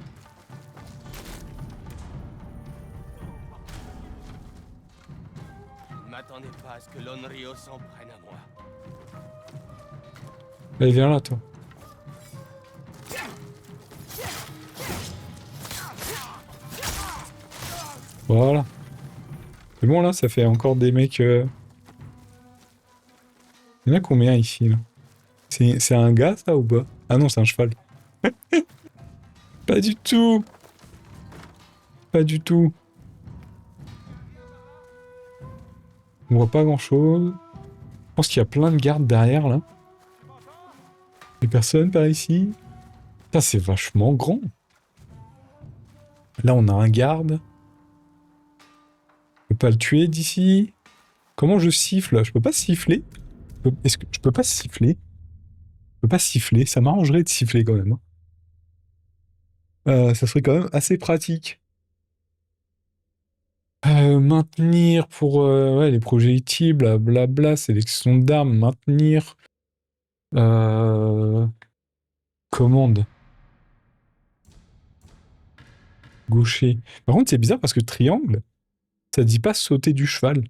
m'attendez pas à ce que l'Onryo s'en prenne à moi. Allez, viens là, toi. Voilà. C'est bon, là, ça fait encore des mecs... Il y en a combien ici, là? C'est un gars, ça, ou pas? Ah non, c'est un cheval. Pas du tout. Pas du tout. On voit pas grand-chose. Je pense qu'il y a plein de gardes derrière, là. Des personnes par ici. Putain, c'est vachement grand. Là, on a un garde. Je peux pas le tuer d'ici. Comment je siffle? Je peux pas siffler? Est-ce que je peux pas siffler? Je peux pas siffler. Ça m'arrangerait de siffler quand même. Ça serait quand même assez pratique. Maintenir pour ouais, les projectiles, blablabla, sélection d'armes, maintenir. Commande. Gaucher. Par contre, c'est bizarre parce que triangle, ça dit pas sauter du cheval.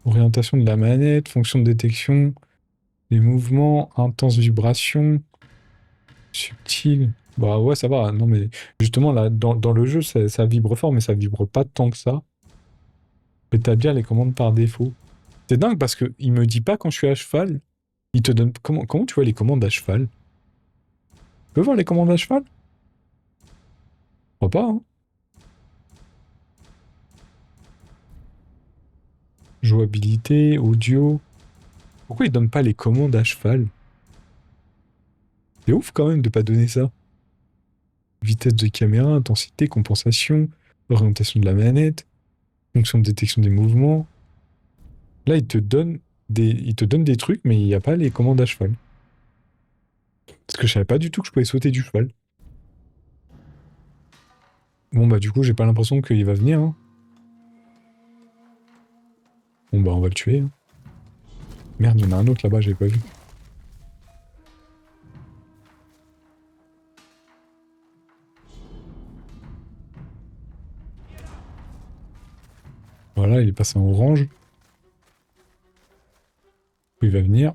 Orientation de la manette, fonction de détection, les mouvements, intense vibration, subtil. Bah ouais, ça va. Non, mais justement, là, dans le jeu, ça vibre fort, mais ça vibre pas tant que ça. Établir les commandes par défaut. C'est dingue parce que il me dit pas quand je suis à cheval. Il te donne. Comment tu vois les commandes à cheval? Tu peux voir les commandes à cheval? Je crois pas, hein. Jouabilité, audio. Pourquoi il donne pas les commandes à cheval? C'est ouf quand même de pas donner ça. Vitesse de caméra, intensité, compensation, orientation de la manette, fonction de détection des mouvements. Là, il te donne des trucs, mais il n'y a pas les commandes à cheval. Parce que je savais pas du tout que je pouvais sauter du cheval. Bon bah du coup, j'ai pas l'impression qu'il va venir. Hein. Bon bah on va le tuer. Hein. Merde, il y en a un autre là-bas, j'avais pas vu. Voilà, il est passé en orange. Il va venir.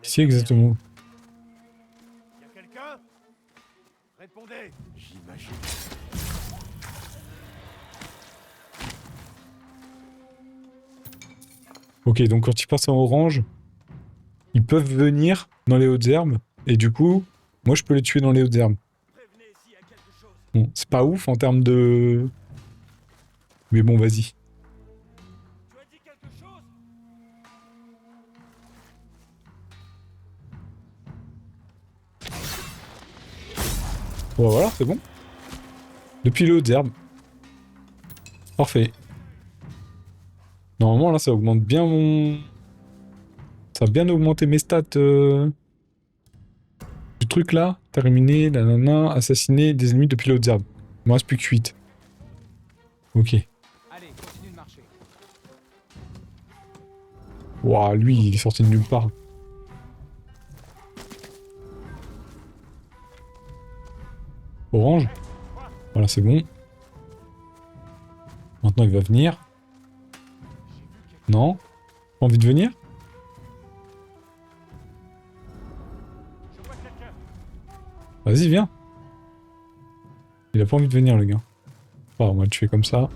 Ici exactement. Y a quelqu'un? Répondez. J'imagine. Ok, donc quand ils passent en orange, ils peuvent venir dans les hautes herbes. Et du coup, moi je peux les tuer dans les hautes herbes. Bon, c'est pas ouf en termes de... Mais bon, vas-y. Bon, voilà, c'est bon. Depuis les hautes herbes. Parfait. Normalement, là, ça augmente bien mon... Ça va bien augmenter mes stats. Du truc là, terminé, nanana, assassiner des ennemis depuis les hautes herbes. Il me reste plus que 8. Ok. Allez, continue de marcher. Ouah, lui, il est sorti de nulle part. Orange. Voilà, c'est bon. Maintenant, il va venir. Non? Pas envie de venir? Vas-y, viens. Il a pas envie de venir, le gars. Oh, on va le tuer comme ça.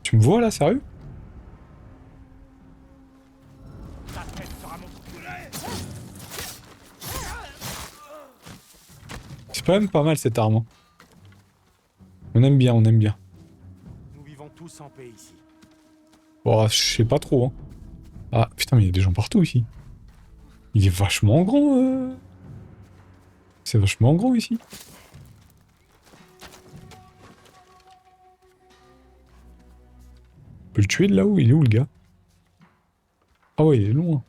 Tu me vois, là, sérieux? C'est quand même pas mal, cette arme. Hein. On aime bien, on aime bien. Nous vivons tous en paix ici. Oh, je sais pas trop. Hein. Ah, putain, mais il y a des gens partout, ici. Il est vachement grand, C'est vachement grand, ici. On peut le tuer de là-haut? Il est où, le gars? Ah ouais, il est loin.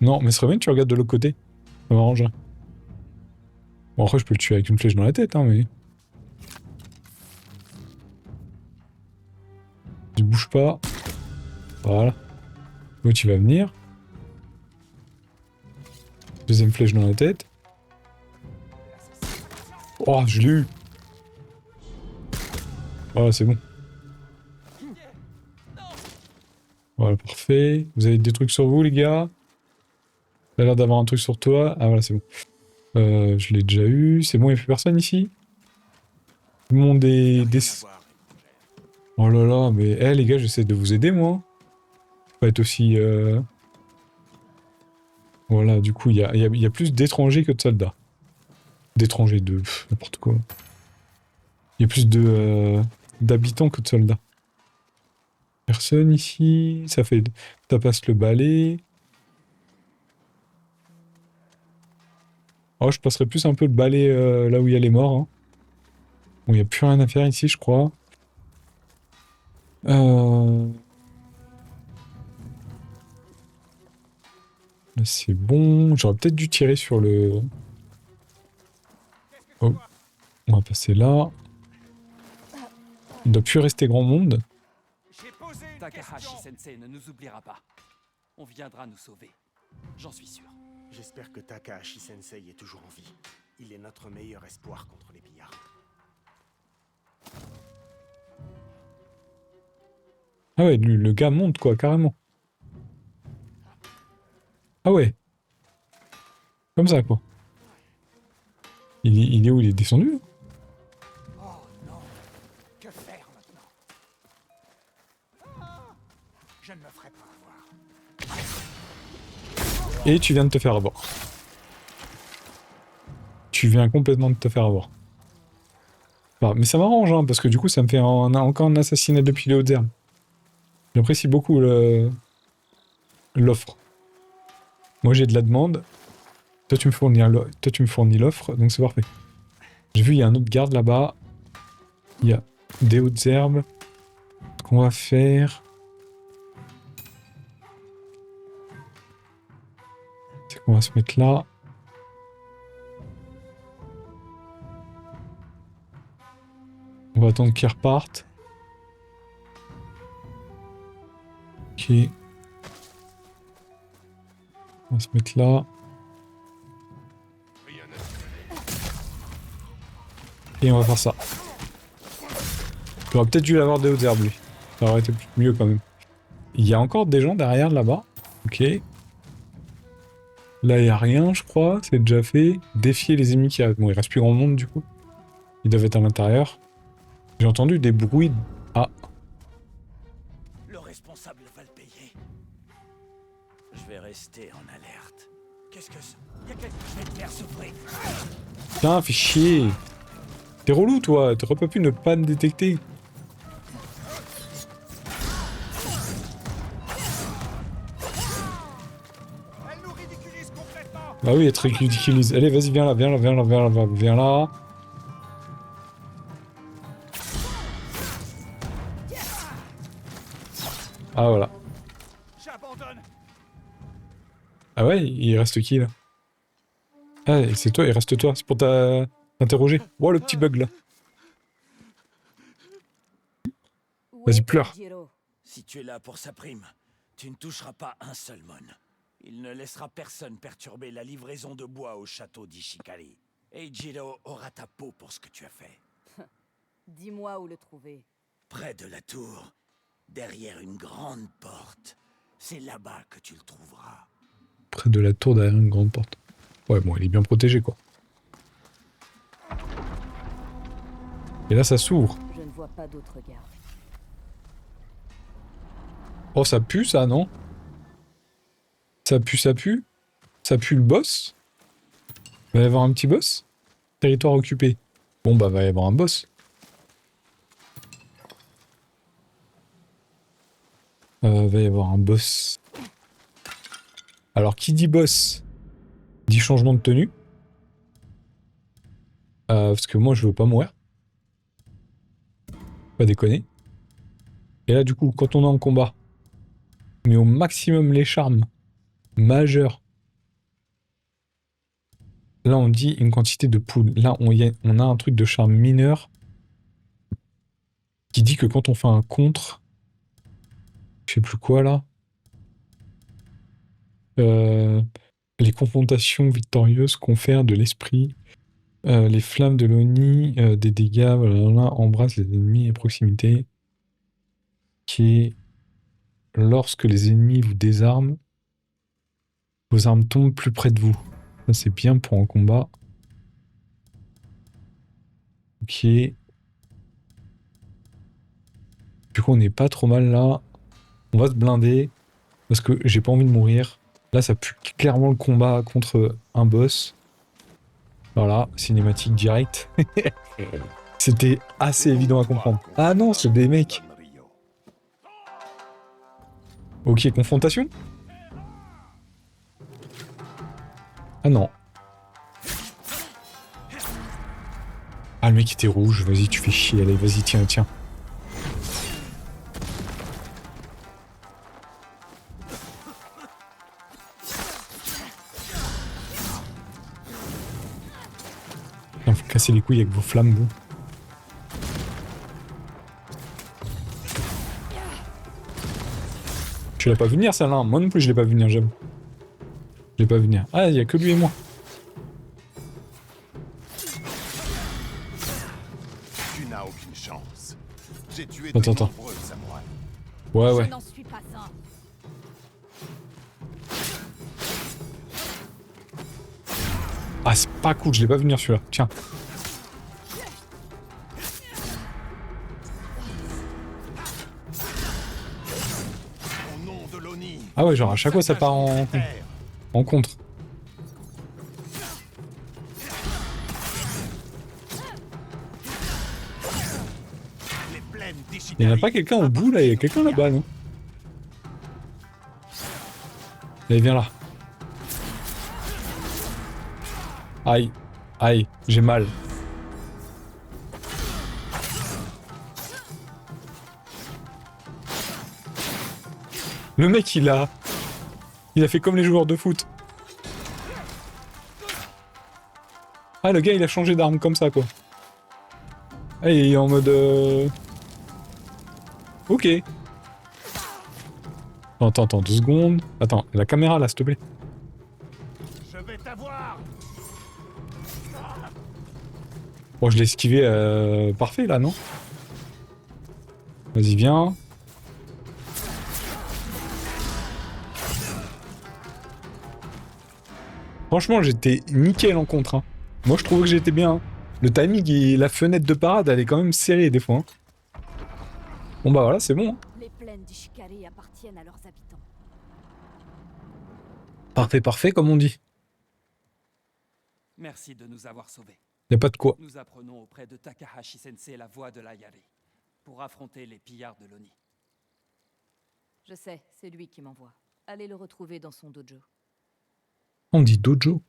Non, mais ce serait bien que tu regardes de l'autre côté. Ça m'arrangerait. Bon, après, je peux le tuer avec une flèche dans la tête, hein, mais... Il bouge pas. Voilà. L'autre, il va venir. Deuxième flèche dans la tête. Oh, je l'ai eu. Voilà, c'est bon. Voilà, parfait. Parfait. Vous avez des trucs sur vous, les gars? T'as l'air d'avoir un truc sur toi. Ah voilà, c'est bon. Je l'ai déjà eu. C'est bon, il n'y a plus personne ici? Tout le monde est... Oh là là, mais... Eh les gars, j'essaie de vous aider, moi. Faut pas être aussi... Voilà, du coup, il y a plus d'étrangers que de soldats. D'étrangers, de... n'importe quoi. Il y a plus de... d'habitants que de soldats. Personne ici. Ça fait... Ça passe le balai. Oh, je passerai plus un peu le balai là où il y a les morts. Hein. Bon, il n'y a plus rien à faire ici, je crois. Là, c'est bon. J'aurais peut-être dû tirer sur le... Oh. On va passer là. Il ne doit plus rester grand monde. Takahashi-sensei ne nous oubliera pas. On viendra nous sauver. J'en suis sûr. J'espère que Takahashi-sensei est toujours en vie. Il est notre meilleur espoir contre les pillards. Ah ouais, le gars monte quoi, carrément. Ah ouais. Comme ça quoi. Il est où? Il est descendu? Oh non. Que faire maintenant? Je ne me ferai pas avoir. Et tu viens de te faire avoir. Tu viens complètement de te faire avoir. Bah, mais ça m'arrange, hein, parce que du coup, ça me fait encore un assassinat depuis les hautes herbes. J'apprécie beaucoup l'offre. Moi, j'ai de la demande. Toi, tu me fournis l'offre, donc c'est parfait. J'ai vu, il y a un autre garde là-bas. Il y a des hautes herbes. Ce qu'on va faire... c'est qu'on va se mettre là. On va attendre qu'ils repartent. Ok. On va se mettre là. Et on va faire ça. J'aurais peut-être dû l'avoir des hautes herbes, lui. Ça aurait été mieux quand même. Il y a encore des gens derrière là-bas. Ok. Là, il n'y a rien, je crois. C'est déjà fait. Défier les ennemis qui arrivent. Bon, il reste plus grand monde, du coup. Ils doivent être à l'intérieur. J'ai entendu des bruits... Ah. Le responsable va le payer. Je vais rester en alerte. Qu'est-ce que c'est? Je vais te faire souffrir. Putain, fais chier. T'es relou, toi. T'aurais pas pu ne pas me détecter. Bah oui, elle te ridiculise. Allez, vas-y, viens là, viens là, viens là, viens là, viens là. Ah, voilà. Ah ouais, il reste qui, là? Ah, c'est toi, il reste toi. C'est pour t'interroger. Oh, le petit bug, là. Vas-y, pleure. Si tu es là pour sa prime, tu ne toucheras pas un seul mon. Il ne laissera personne perturber la livraison de bois au château d'Ishikari. Eijiro aura ta peau pour ce que tu as fait. Dis-moi où le trouver. Près de la tour, derrière une grande porte. C'est là-bas que tu le trouveras. Près de la tour, derrière une grande porte. Ouais, bon, il est bien protégé, quoi. Et là, ça s'ouvre. Je ne vois pas d'autres gardes. Oh, ça pue, ça, non? Ça pue, ça pue. Ça pue le boss. Il va y avoir un petit boss. Territoire occupé. Bon, bah, va y avoir un boss. Va y avoir un boss. Alors, qui dit boss dit changement de tenue. Parce que moi, je veux pas mourir. Pas déconner. Et là, du coup, quand on est en combat, on met au maximum les charmes majeurs. Là, on dit une quantité de poudre. Là, on a un truc de charme mineur qui dit que quand on fait un contre... Je sais plus quoi, là. Les confrontations victorieuses confèrent de l'esprit. Les flammes de l'Oni, des dégâts, voilà, embrassent les ennemis à proximité. Ok. lorsque les ennemis vous désarment, vos armes tombent plus près de vous. Ça, c'est bien pour un combat. Ok. Du coup, on n'est pas trop mal là. On va se blinder parce que j'ai pas envie de mourir. Là, ça pue clairement le combat contre un boss. Voilà, cinématique direct. C'était assez évident à comprendre. Ah non, c'est des mecs. Ok, confrontation. Ah non. Ah, le mec était rouge. Vas-y, tu fais chier. Allez, vas-y, tiens, tiens. Putain, faut casser les couilles avec vos flammes, vous. Tu l'as pas vu venir, celle-là? Moi non plus, je l'ai pas vu venir, j'avoue. Je l'ai pas vu venir. Ah, il y a que lui et moi. Tu n'as aucune chance. J'ai tué Attends, de attends. nombreux samouraïs. Ouais, ouais. Je n'en suis pas un. Ah, c'est pas cool, je l'ai pas vu venir celui-là. Tiens. Au nom de l'Oni. Ah ouais, genre à chaque fois ça part en contre. Les plaines d'Ishikari. Il n'y en a pas quelqu'un au bout là, il y a quelqu'un là-bas, non? Allez, viens là. Aïe, aïe, j'ai mal. Le mec, il a fait comme les joueurs de foot. Ah, le gars, il a changé d'arme comme ça, quoi. Ah, il est en mode... Ok. Attends, 2 secondes. Attends, la caméra, là, s'il te plaît. Je vais t'avoir. Bon, je l'ai esquivé parfait, là, non? Vas-y, viens. Franchement, j'étais nickel en contre. Hein. Moi, je trouvais que j'étais bien. Hein. Le timing et la fenêtre de parade, elle est quand même serrée des fois. Hein. Bon bah voilà, c'est bon. Hein. Les plaines d'Ishikari appartiennent à leurs habitants. Parfait, parfait, comme on dit. Merci de nous avoir sauvés. Y a pas de quoi. Nous apprenons auprès de Takahashi Sensei la voie de l'Ayari pour affronter les pillards de l'Oni. Je sais, c'est lui qui m'envoie. Allez le retrouver dans son dojo. On dit dojo.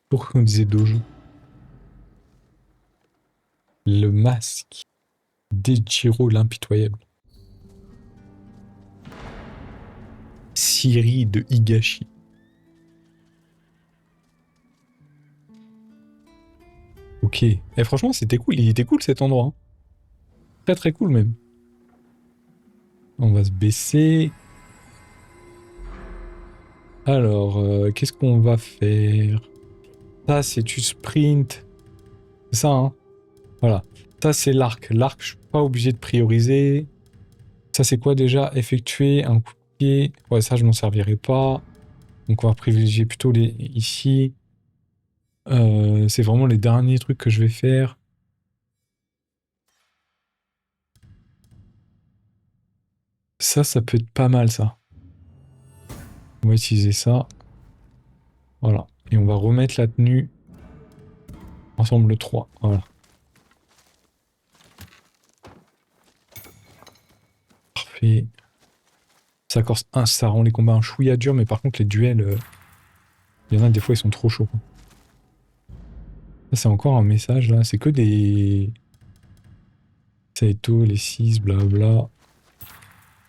Pourquoi on disait dojo? Le masque d'Eiichiro l'impitoyable. Siri de Higashi. Ok. Et franchement, c'était cool. Il était cool cet endroit. Hein. Très très cool même. On va se baisser. Alors, qu'est-ce qu'on va faire? Ça, c'est tu sprint. C'est ça, hein? Voilà. Ça, c'est l'arc. L'arc, je suis pas obligé de prioriser. Ça, c'est quoi déjà? Effectuer un coup de pied. Ouais, ça, je m'en servirai pas. Donc, on va privilégier plutôt les ici. C'est vraiment les derniers trucs que je vais faire. Ça peut être pas mal, ça. On va utiliser ça. Voilà. Et on va remettre la tenue. Ensemble 3. Voilà. Parfait. Ça rend les combats un chouïa dur, mais par contre les duels, il y en a des fois ils sont trop chauds. Quoi. Ça c'est encore un message là, c'est que des... Saito, les 6, blabla.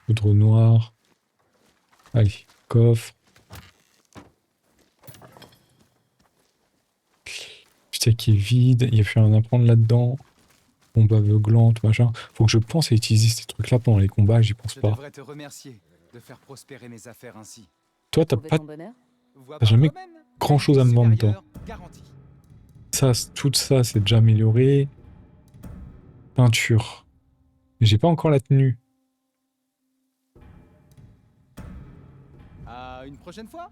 Poudre noire. Allez, coffre. Putain qui est vide, il y a plus rien à prendre là-dedans. Bombe aveuglante, machin. Faut que je pense à utiliser ces trucs-là pendant les combats, j'y pense pas. Je devrais te remercier de faire prospérer mes affaires ainsi. Toi, t'as pas... Vois T'as par jamais toi-même. grand-chose à me vendre, toi. Supérieur, garanti. Ça, tout ça, c'est déjà amélioré. Peinture. J'ai pas encore la tenue. prochaine fois.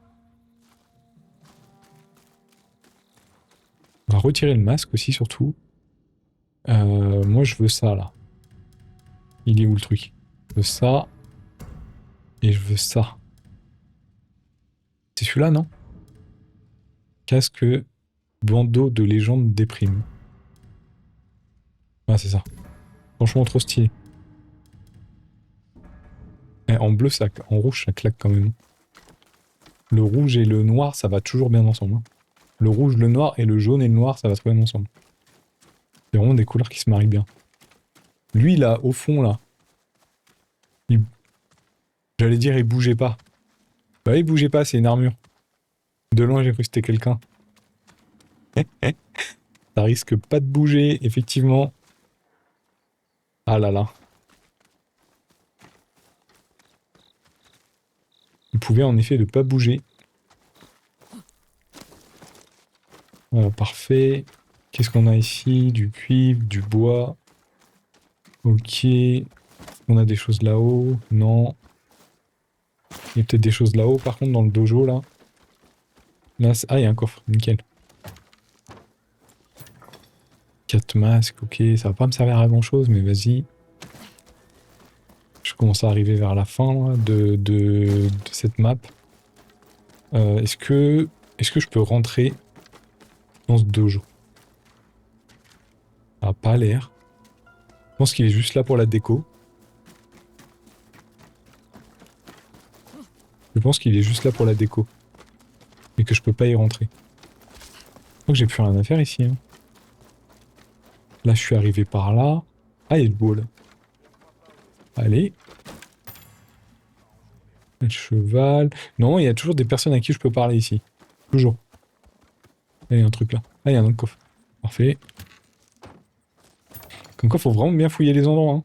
On va retirer le masque aussi, surtout. Moi, je veux ça, là. Il est où, le truc? Je veux ça. Et je veux ça. C'est celui-là, non? Casque bandeau de légende déprime. Ah, c'est ça. Franchement, trop stylé. Et en bleu, ça, en rouge, ça claque quand même. Le rouge et le noir, ça va toujours bien ensemble. Hein. Le rouge, le noir et le jaune et le noir, ça va très bien ensemble. C'est vraiment des couleurs qui se marient bien. Lui, là, au fond, là. J'allais dire, il bougeait pas. Bah, il bougeait pas, c'est une armure. De loin, j'ai cru que c'était quelqu'un. Ça risque pas de bouger, effectivement. Ah là là. Il pouvait en effet ne pas bouger. Voilà, parfait. Qu'est-ce qu'on a ici? Du cuivre, du bois. Ok. On a des choses là-haut. Non. Il y a peut-être des choses là-haut, par contre, dans le dojo, là. Là, ah, il y a un coffre. Nickel. 4 masques, ok. Ça va pas me servir à grand-chose, mais vas-y. Je commence à arriver vers la fin là, de cette map. Est-ce que je peux rentrer dans ce dojo? Ah, pas l'air. Je pense qu'il est juste là pour la déco. Je pense qu'il est juste là pour la déco. Et que je peux pas y rentrer. Je crois que j'ai plus rien à faire ici. Hein. Là, je suis arrivé par là. Ah, il y a le beau là. Allez. Le cheval. Non, il y a toujours des personnes à qui je peux parler ici. Toujours. Ah, il y a un truc là. Ah, il y a un autre coffre. Parfait. Comme quoi, faut vraiment bien fouiller les endroits. Hein.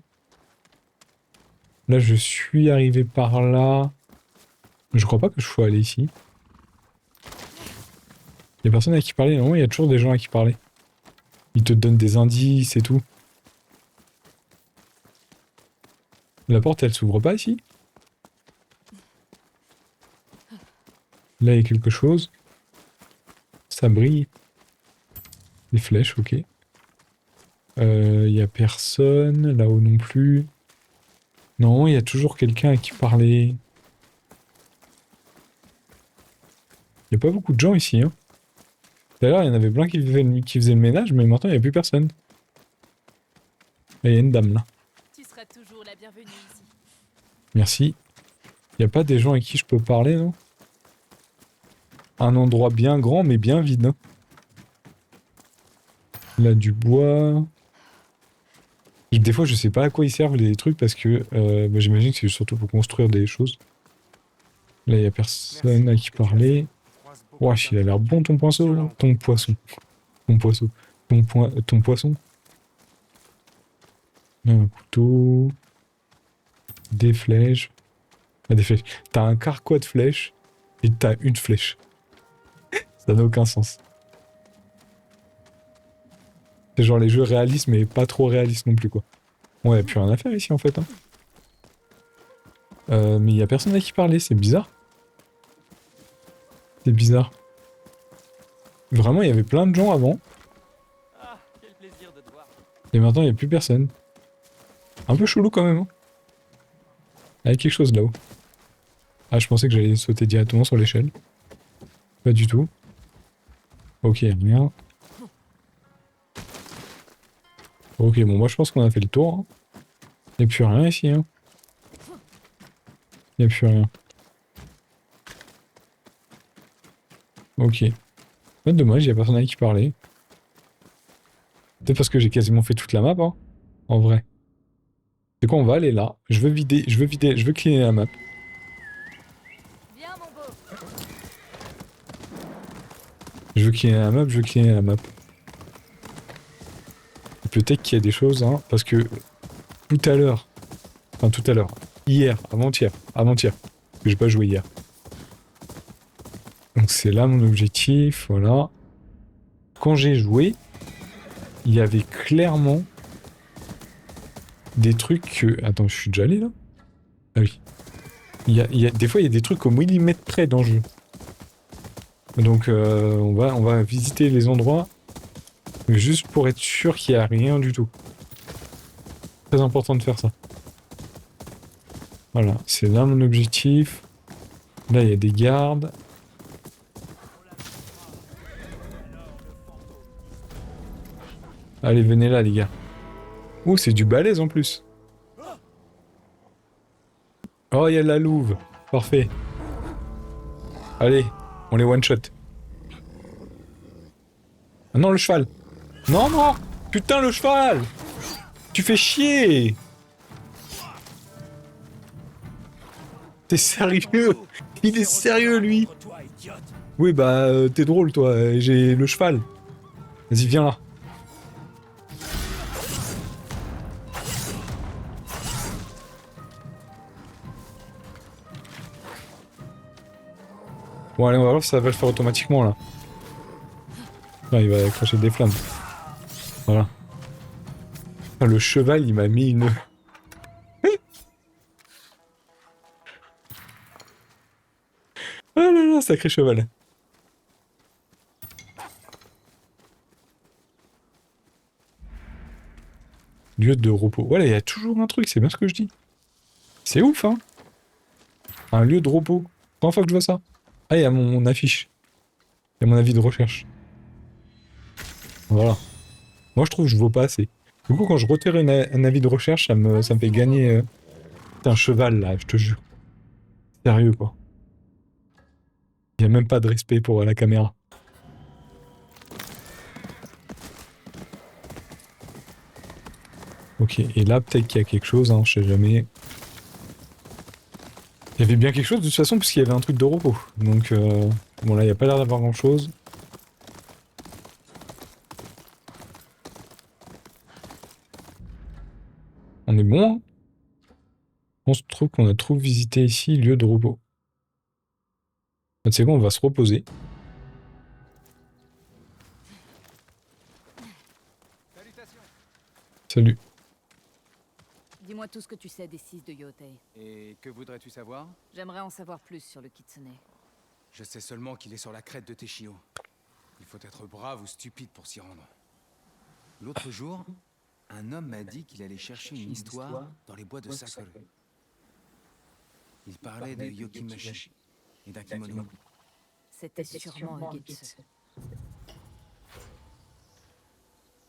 Là, je suis arrivé par là. Je crois pas que je sois allé ici. Il y a personne à qui parler. Non, il y a toujours des gens à qui parler. Ils te donnent des indices et tout. La porte, elle s'ouvre pas ici? Là, il y a quelque chose. Ça brille. Des flèches, ok. Il y a personne. Là-haut non plus. Non, il y a toujours quelqu'un à qui parler. Il n'y a pas beaucoup de gens ici. Hein. Tout à l'heure, il y en avait plein qui faisaient le ménage, mais maintenant, il n'y a plus personne. Et il y a une dame là. Tu seras toujours la bienvenue ici. Merci. Il n'y a pas des gens à qui je peux parler, non? Un endroit bien grand, mais bien vide. Hein. Là, du bois. Des fois, je sais pas à quoi ils servent les trucs parce que bah, j'imagine que c'est surtout pour construire des choses. Là, il n'y a personne à qui parler. Wesh, il a l'air bon ton poisson, là. Ton poisson. Ton poisson. Ton poisson. Là, un couteau. Des flèches. Ah, des flèches. T'as un carquois de flèches et t'as une flèche. Ça n'a aucun sens. C'est genre les jeux réalistes, mais pas trop réalistes non plus, quoi. Bon, il n'y a plus rien à faire ici, en fait. Hein. Mais il n'y a personne à qui parler, c'est bizarre. C'est bizarre. Vraiment, il y avait plein de gens avant. Ah, quel plaisir de te voir. Et maintenant, il n'y a plus personne. Un peu chelou, quand même. Hein. Il y a quelque chose là-haut. Ah, je pensais que j'allais sauter directement sur l'échelle. Pas du tout. Ok, rien. Ok, bon, moi je pense qu'on a fait le tour. Hein. Il n'y a plus rien ici. Hein. Il n'y a plus rien. Ok. Pas dommage, il n'y a personne avec qui parler. Peut-être parce que j'ai quasiment fait toute la map, hein. En vrai. C'est quoi, on va aller là. Je veux cleaner la map. Viens, mon beau. Je veux cleaner la map. Peut-être qu'il y a des choses, hein, parce que hier, avant-hier, que j'ai pas joué hier. Donc c'est là mon objectif, voilà. Quand j'ai joué, il y avait clairement des trucs que... Attends, je suis déjà allé là? Ah oui. Des fois, il y a des trucs au millimètre près dans le jeu. Donc, on va visiter les endroits juste pour être sûr qu'il n'y a rien du tout. Très important de faire ça. Voilà, c'est là mon objectif. Là, il y a des gardes. Allez, venez là, les gars. Ouh, c'est du balèze en plus. Oh, il y a la louve. Parfait. Allez, on les one-shot. Ah non, le cheval. Non, non. Putain, le cheval. Tu fais chier. T'es sérieux? Il est sérieux, lui. Oui, bah, t'es drôle, toi. J'ai le cheval. Vas-y, viens là. Bon, allez, on va voir si ça va le faire automatiquement, là. Non, il va cracher des flammes. Voilà. Ah, le cheval, il m'a mis une... Ah là là, sacré cheval. Lieu de repos. Voilà, il y a toujours un truc, c'est bien ce que je dis. C'est ouf, hein. Un lieu de repos. Première fois que je vois ça. Ah, il y a mon affiche. Il y a mon avis de recherche. Voilà. Moi, je trouve que je vaux pas assez. Du coup, quand je retire un avis de recherche, ça me fait gagner... un cheval, là, je te jure. Sérieux, quoi. Il n'y a même pas de respect pour la caméra. Ok, et là, peut-être qu'il y a quelque chose, hein, je sais jamais. Il y avait bien quelque chose, de toute façon, puisqu'il y avait un truc de repos. Donc, bon, là, il n'y a pas l'air d'avoir grand-chose. On est bon, hein. On se trouve qu'on a trop visité ici, lieu de repos. Tu sais quoi, on va se reposer. Salut. Dis-moi tout ce que tu sais des 6 de Yotei. Et que voudrais-tu savoir? J'aimerais en savoir plus sur le Kitsune. Je sais seulement qu'il est sur la crête de Teshio. Il faut être brave ou stupide pour s'y rendre. L'autre jour, un homme m'a dit qu'il allait chercher une histoire dans les bois de Sakura. Il parlait de Yokimashi et d'un kimono. C'était sûrement un Getsu.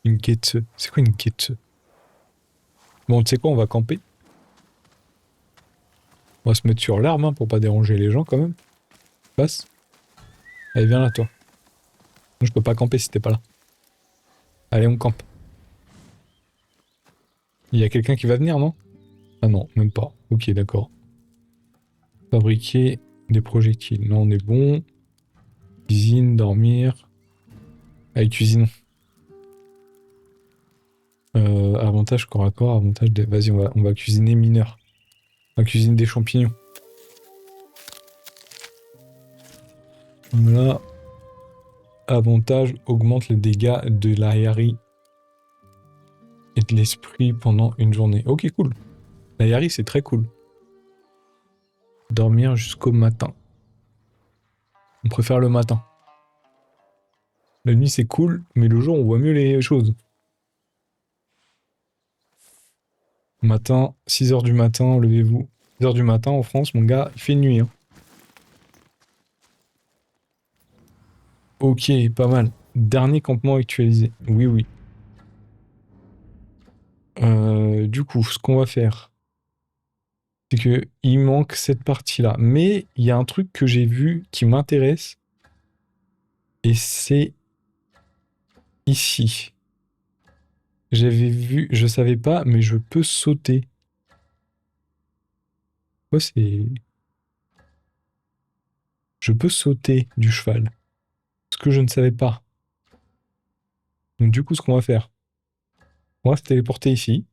Une Getsu. C'est quoi une Getsu? Bon, tu sais quoi, on va camper. On va se mettre sur l'arme, hein, pour pas déranger les gens, quand même. Passe. Allez, viens là, toi. Je peux pas camper si t'es pas là. Allez, on campe. Il y a quelqu'un qui va venir, non? Ah non, même pas. Ok, d'accord. Fabriquer des projectiles. Là, on est bon. Cuisine, dormir. Allez, cuisine. Avantage corps à corps, avantage des... Vas-y, on va cuisiner mineur. On va cuisiner des champignons. Voilà. Avantage augmente les dégâts de l'Ayari et de l'esprit pendant une journée. Ok, cool. L'Ayari, c'est très cool. Dormir jusqu'au matin. On préfère le matin. La nuit, c'est cool, mais le jour, on voit mieux les choses. Matin, 6h du matin, levez-vous. 6h du matin en France, mon gars, il fait nuit. Hein. Ok, pas mal. Dernier campement actualisé. Oui, oui. Du coup, ce qu'on va faire, c'est que il manque cette partie-là. Mais il y a un truc que j'ai vu qui m'intéresse. Et c'est ici. J'avais vu, je savais pas, mais je peux sauter. Quoi, c'est... Je peux sauter du cheval. Ce que je ne savais pas. Donc du coup, ce qu'on va faire, on va se téléporter ici.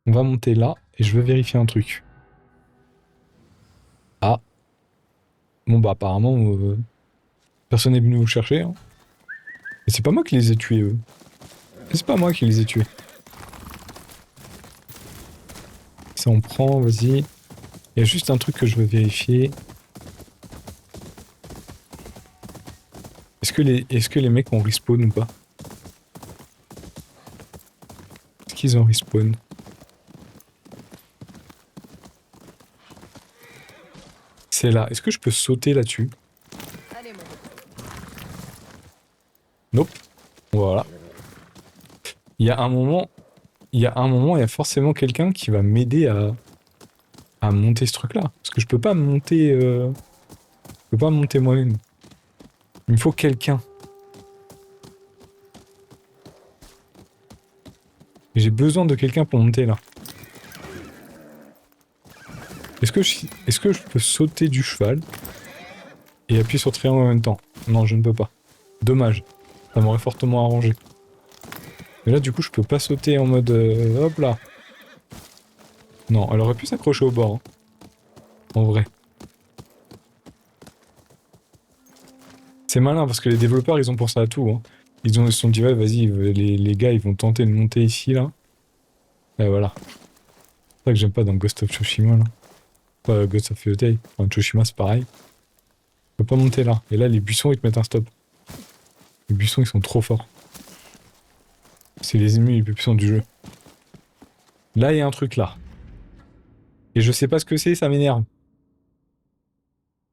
On va monter là, et je vais vérifier un truc. Ah. Bon bah apparemment, personne n'est venu vous chercher. Hein. Et c'est pas moi qui les ai tués, eux. C'est pas moi qui les ai tués. Ça on prend, vas-y. Il y a juste un truc que je veux vérifier. Est-ce que les mecs ont respawn ou pas? Est-ce qu'ils ont respawn? C'est là. Est-ce que je peux sauter là-dessus? Nope. Voilà. Il y a un moment, il y a forcément quelqu'un qui va m'aider à monter ce truc-là. Parce que je peux pas monter, moi-même. Il me faut quelqu'un. J'ai besoin de quelqu'un pour monter là. Est-ce que je peux sauter du cheval et appuyer sur triangle en même temps? Non, je ne peux pas. Dommage. Ça m'aurait fortement arrangé. Mais là, du coup, je peux pas sauter en mode... hop là. Non, elle aurait pu s'accrocher au bord. Hein. En vrai. C'est malin parce que les développeurs, ils ont pensé à tout. Hein. Ils se sont dit, ouais, vas-y, les gars, ils vont tenter de monter ici, là. Et voilà. C'est ça que j'aime pas dans Ghost of Tsushima, là. Pas Ghost of Yotei. Enfin, Tsushima, c'est pareil. Je peux pas monter là. Et là, les buissons, ils te mettent un stop. Les buissons, ils sont trop forts. C'est les ennemis les plus puissants du jeu. Là, il y a un truc là. Et je sais pas ce que c'est, ça m'énerve.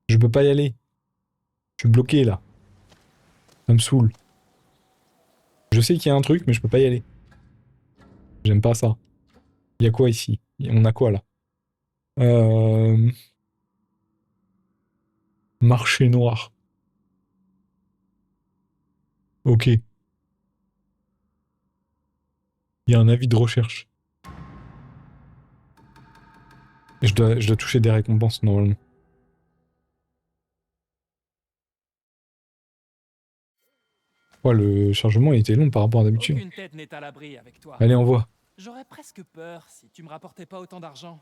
Je peux pas y aller. Je suis bloqué là. Ça me saoule. Je sais qu'il y a un truc, mais je peux pas y aller. J'aime pas ça. Il y a quoi ici? On a quoi là? Marché noir. Ok. Il y a un avis de recherche. Et je dois toucher des récompenses normalement. Ouais, le chargement il était long par rapport à d'habitude. Aucune tête n'est à l'abri avec toi. Allez, envoie. J'aurais presque peur si tu me rapportais pas autant d'argent.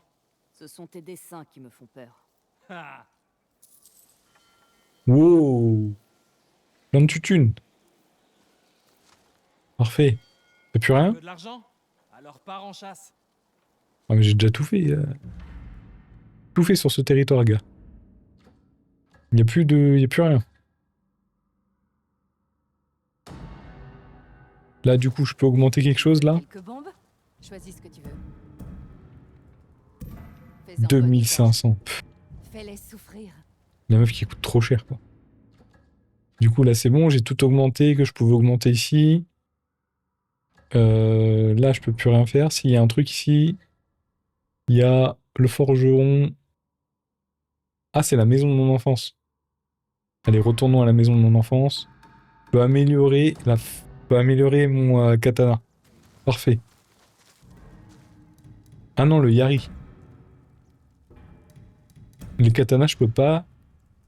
Ce sont tes dessins qui me font peur. Ah, Wow. Plein de tutunes. Parfait. T'as plus tu rien? veux de l'argent? Alors pars en chasse. Ah mais j'ai déjà tout fait. Tout fait sur ce territoire, gars. Il y a plus rien. Là, du coup, je peux augmenter quelque chose, là? Quelques bombes? Choisis ce que tu veux. Fais-en 2500. Pff, Fais-les souffrir. la meuf qui coûte trop cher, quoi. Du coup, là, c'est bon. J'ai tout augmenté que je pouvais augmenter ici. Là, je peux plus rien faire. S'il y a un truc ici, il y a le forgeron. Ah, c'est la maison de mon enfance. Allez, retournons à la maison de mon enfance. Je peux améliorer mon katana. Parfait. Ah non, le yari. Les katanas, je peux pas.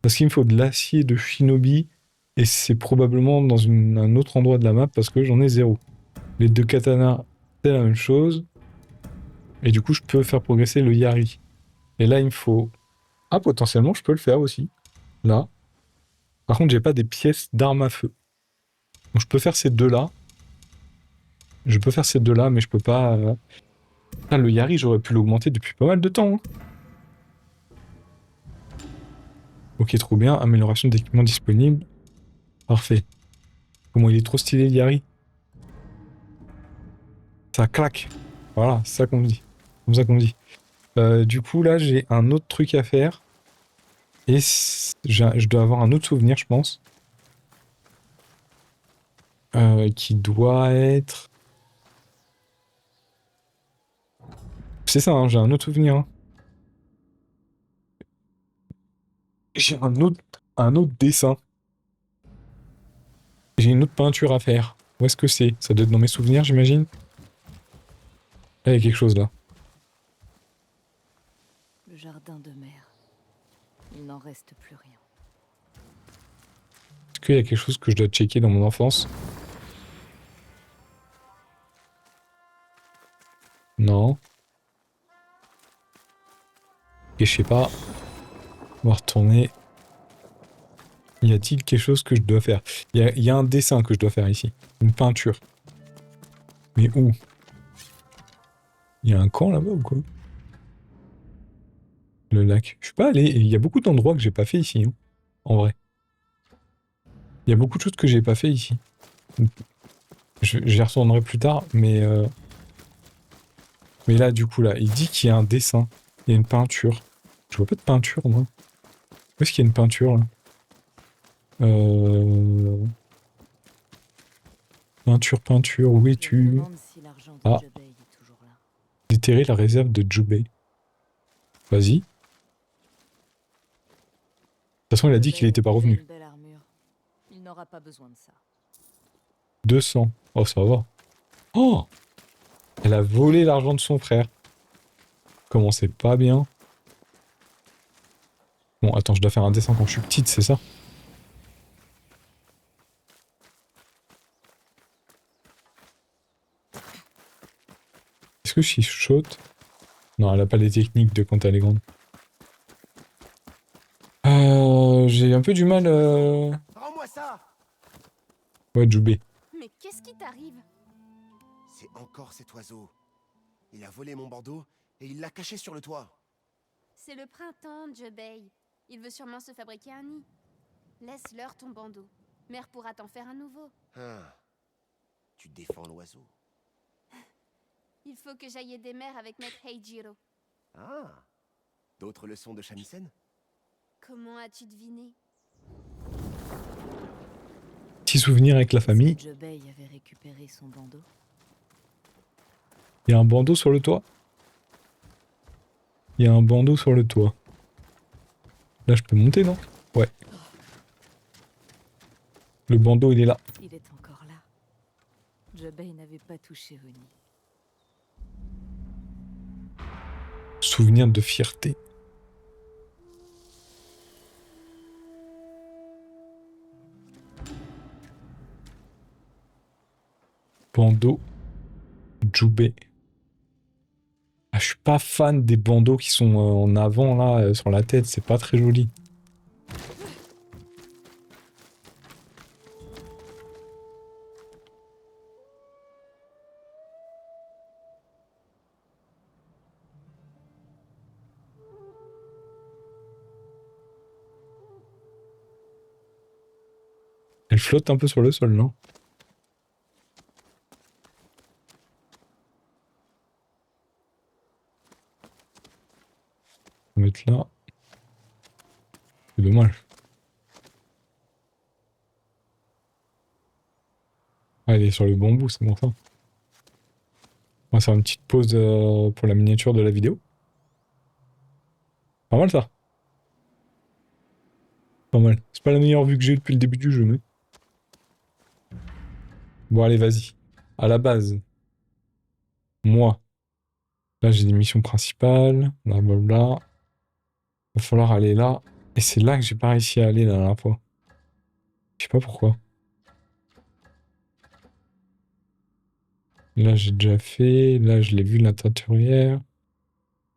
Parce qu'il me faut de l'acier de shinobi. Et c'est probablement dans un autre endroit de la map parce que j'en ai 0. Les deux katanas, c'est la même chose. Et du coup, je peux faire progresser le yari. Et là, il me faut... Ah, potentiellement, je peux le faire aussi. Là. Par contre, j'ai pas des pièces d'armes à feu. Donc, je peux faire ces deux-là. Je peux faire ces deux-là, mais je peux pas... Ah, le yari, j'aurais pu l'augmenter depuis pas mal de temps. Hein. Ok, trop bien. Amélioration d'équipement disponible. Parfait. Comment il est trop stylé, le yari. Ça claque. Voilà, c'est ça qu'on me dit. Comme ça qu'on me dit. Du coup, là, j'ai un autre truc à faire. Et je dois avoir un autre souvenir, je pense. Qui doit être... C'est ça, hein, j'ai un autre souvenir. Hein. J'ai un autre dessin. J'ai une autre peinture à faire. Où est-ce que c'est? Ça doit être dans mes souvenirs, j'imagine. Là, il y a quelque chose, là. Le jardin de mer. Il n'en reste plus rien. Est-ce qu'il y a quelque chose que je dois checker dans mon enfance? Non. Ok, je sais pas. On va retourner. Y a-t-il quelque chose que je dois faire? Il y a un dessin que je dois faire ici. Une peinture. Mais où? Il y a un camp là-bas ou quoi? Le lac. Je suis pas allé. Il y a beaucoup d'endroits que j'ai pas fait ici, hein, en vrai. Il y a beaucoup de choses que j'ai pas fait ici. J'y retournerai plus tard, mais là, du coup, là, il dit qu'il y a un dessin. Il y a une peinture. Je vois pas de peinture, moi. Où est-ce qu'il y a une peinture, là? Peinture, où es-tu? Ah. Déterrer la réserve de Jubei. Vas-y. De toute façon, il a dit qu'il était pas revenu. Il n'aura pas besoin de ça. 200. Oh, ça va. Oh! Elle a volé l'argent de son frère. Comment c'est pas bien. Bon, attends, je dois faire un dessin quand je suis petite, c'est ça? Est-ce que je saute? Non, elle a pas les techniques de quand elle est grande. J'ai un peu du mal. Rends-moi ça! Ouais, Jubei. Mais qu'est-ce qui t'arrive? C'est encore cet oiseau. Il a volé mon bandeau et il l'a caché sur le toit. C'est le printemps, Jubei. Il veut sûrement se fabriquer un nid. Laisse-leur ton bandeau. Mère pourra t'en faire un nouveau. Ah. Tu défends l'oiseau. Il faut que j'aille aider Mère avec Maître Heijiro. Ah. D'autres leçons de shamisen? Comment as-tu deviné? Petit souvenir avec la famille. Jubei avait récupéré son bandeau. Il y a un bandeau sur le toit. Il y a un bandeau sur le toit. Là, je peux monter, non? Ouais. Le bandeau, il est là. Il est encore là. Jubei n'avait pas touché Oni. Souvenir de fierté. Bandeau. Jubei. Ah, je suis pas fan des bandeaux qui sont en avant, là, sur la tête. C'est pas très joli. Elle flotte un peu sur le sol, non? On va mettre là. C'est dommage. Ah, elle est sur le bambou, c'est bon ça. On va faire une petite pause pour la miniature de la vidéo. Pas mal ça. Pas mal. C'est pas la meilleure vue que j'ai eue depuis le début du jeu, mais... Bon, allez, vas-y. À la base. Moi. Là, j'ai des missions principales. Blablabla. Va falloir aller là. Et c'est là que j'ai pas réussi à aller la dernière fois. Je sais pas pourquoi. Là, j'ai déjà fait. Là, je l'ai vu, la teinturière.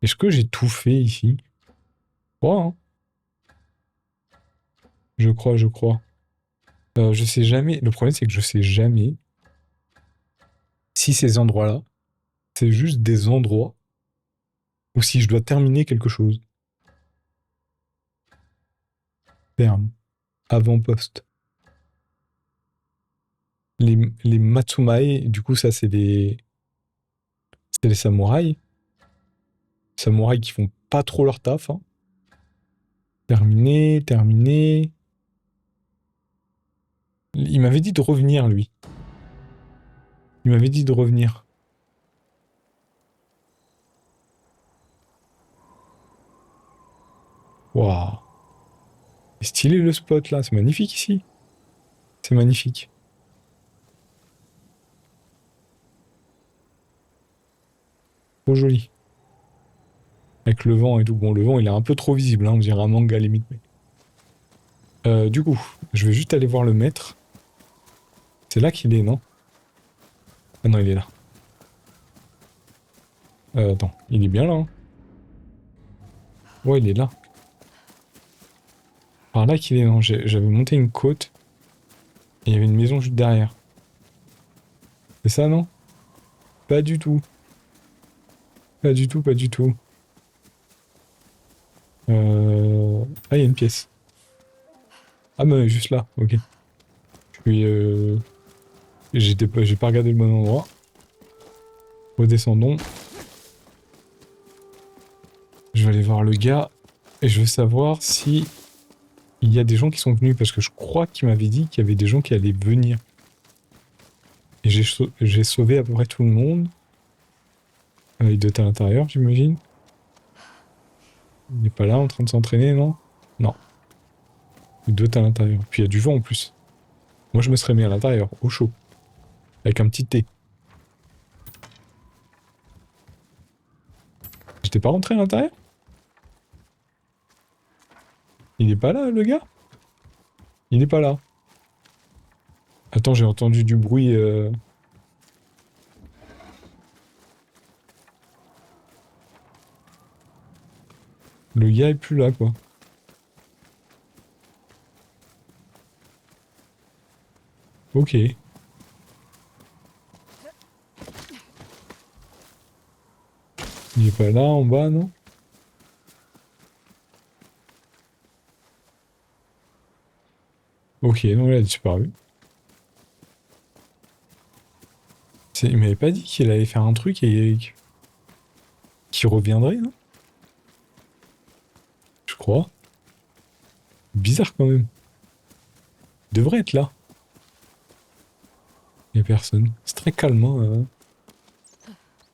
Est-ce que j'ai tout fait ici? Je crois, hein. Je crois. Je sais jamais. Le problème, c'est que je sais jamais si ces endroits-là, c'est juste des endroits ou si je dois terminer quelque chose. Terme. Avant-poste. Les Matsumae, du coup, ça, c'est les samouraïs. Samouraïs qui font pas trop leur taf, hein. Terminé. Il m'avait dit de revenir, lui. Il m'avait dit de revenir. Waouh. C'est stylé le spot là, c'est magnifique ici. C'est magnifique. Trop joli. Avec le vent et tout. Bon, le vent il est un peu trop visible, hein, on dirait un manga limite. Mais... du coup, je vais juste aller voir le maître. C'est là qu'il est, non? Ah non, il est là. Attends, il est bien là, hein? Ouais, il est là. Par là qu'il est, non? J'avais monté une côte. Et il y avait une maison juste derrière. C'est ça, non? Pas du tout. Pas du tout. Ah, il y a une pièce. Ah, mais elle est juste là, ok. Puis, j'ai pas regardé le bon endroit. Redescendons. Je vais aller voir le gars et je veux savoir si il y a des gens qui sont venus parce que je crois qu'il m'avait dit qu'il y avait des gens qui allaient venir. Et j'ai sauvé à peu près tout le monde. Il doit être à l'intérieur, j'imagine. Il n'est pas là en train de s'entraîner, non? Non. Il doit être à l'intérieur. Puis il y a du vent en plus. Moi, je me serais mis à l'intérieur, au chaud. Avec un petit thé. J'étais pas rentré à l'intérieur? Il n'est pas là, le gars? Il n'est pas là. Attends, j'ai entendu du bruit. Le gars est plus là, quoi. Ok. Il est pas là, en bas, non? Ok, non, il a disparu. Il m'avait pas dit qu'il allait faire un truc et qu'il reviendrait, non? Je crois. Bizarre quand même. Il devrait être là. Il y a personne. C'est très calme, hein.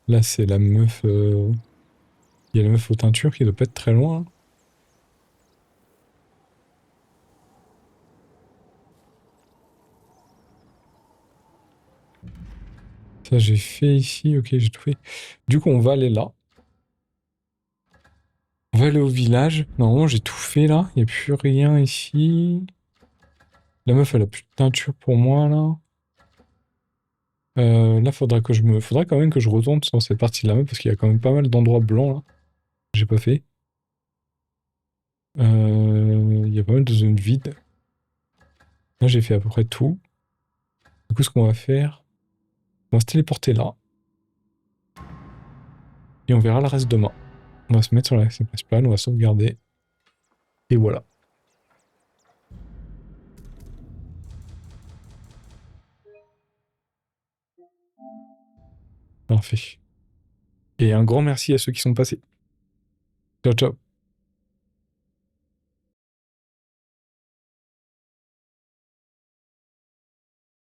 Là, c'est la meuf... Il y a la meuf aux teintures qui doit pas être très loin, hein. Ça, j'ai fait ici. Ok, j'ai tout fait. Du coup, on va aller là. On va aller au village. Normalement, j'ai tout fait, là. Il n'y a plus rien ici. La meuf, elle a plus de teinture pour moi, là. Là, faudrait quand même que je retourne sur cette partie de la map parce qu'il y a quand même pas mal d'endroits blancs, là. J'ai pas fait. Il y a pas mal de zones vides. Là, j'ai fait à peu près tout. Du coup, ce qu'on va faire, on va se téléporter là. Et on verra le reste demain. On va se mettre sur la scène principale, on va sauvegarder. Et voilà. Parfait. Et un grand merci à ceux qui sont passés. Ciao, ciao.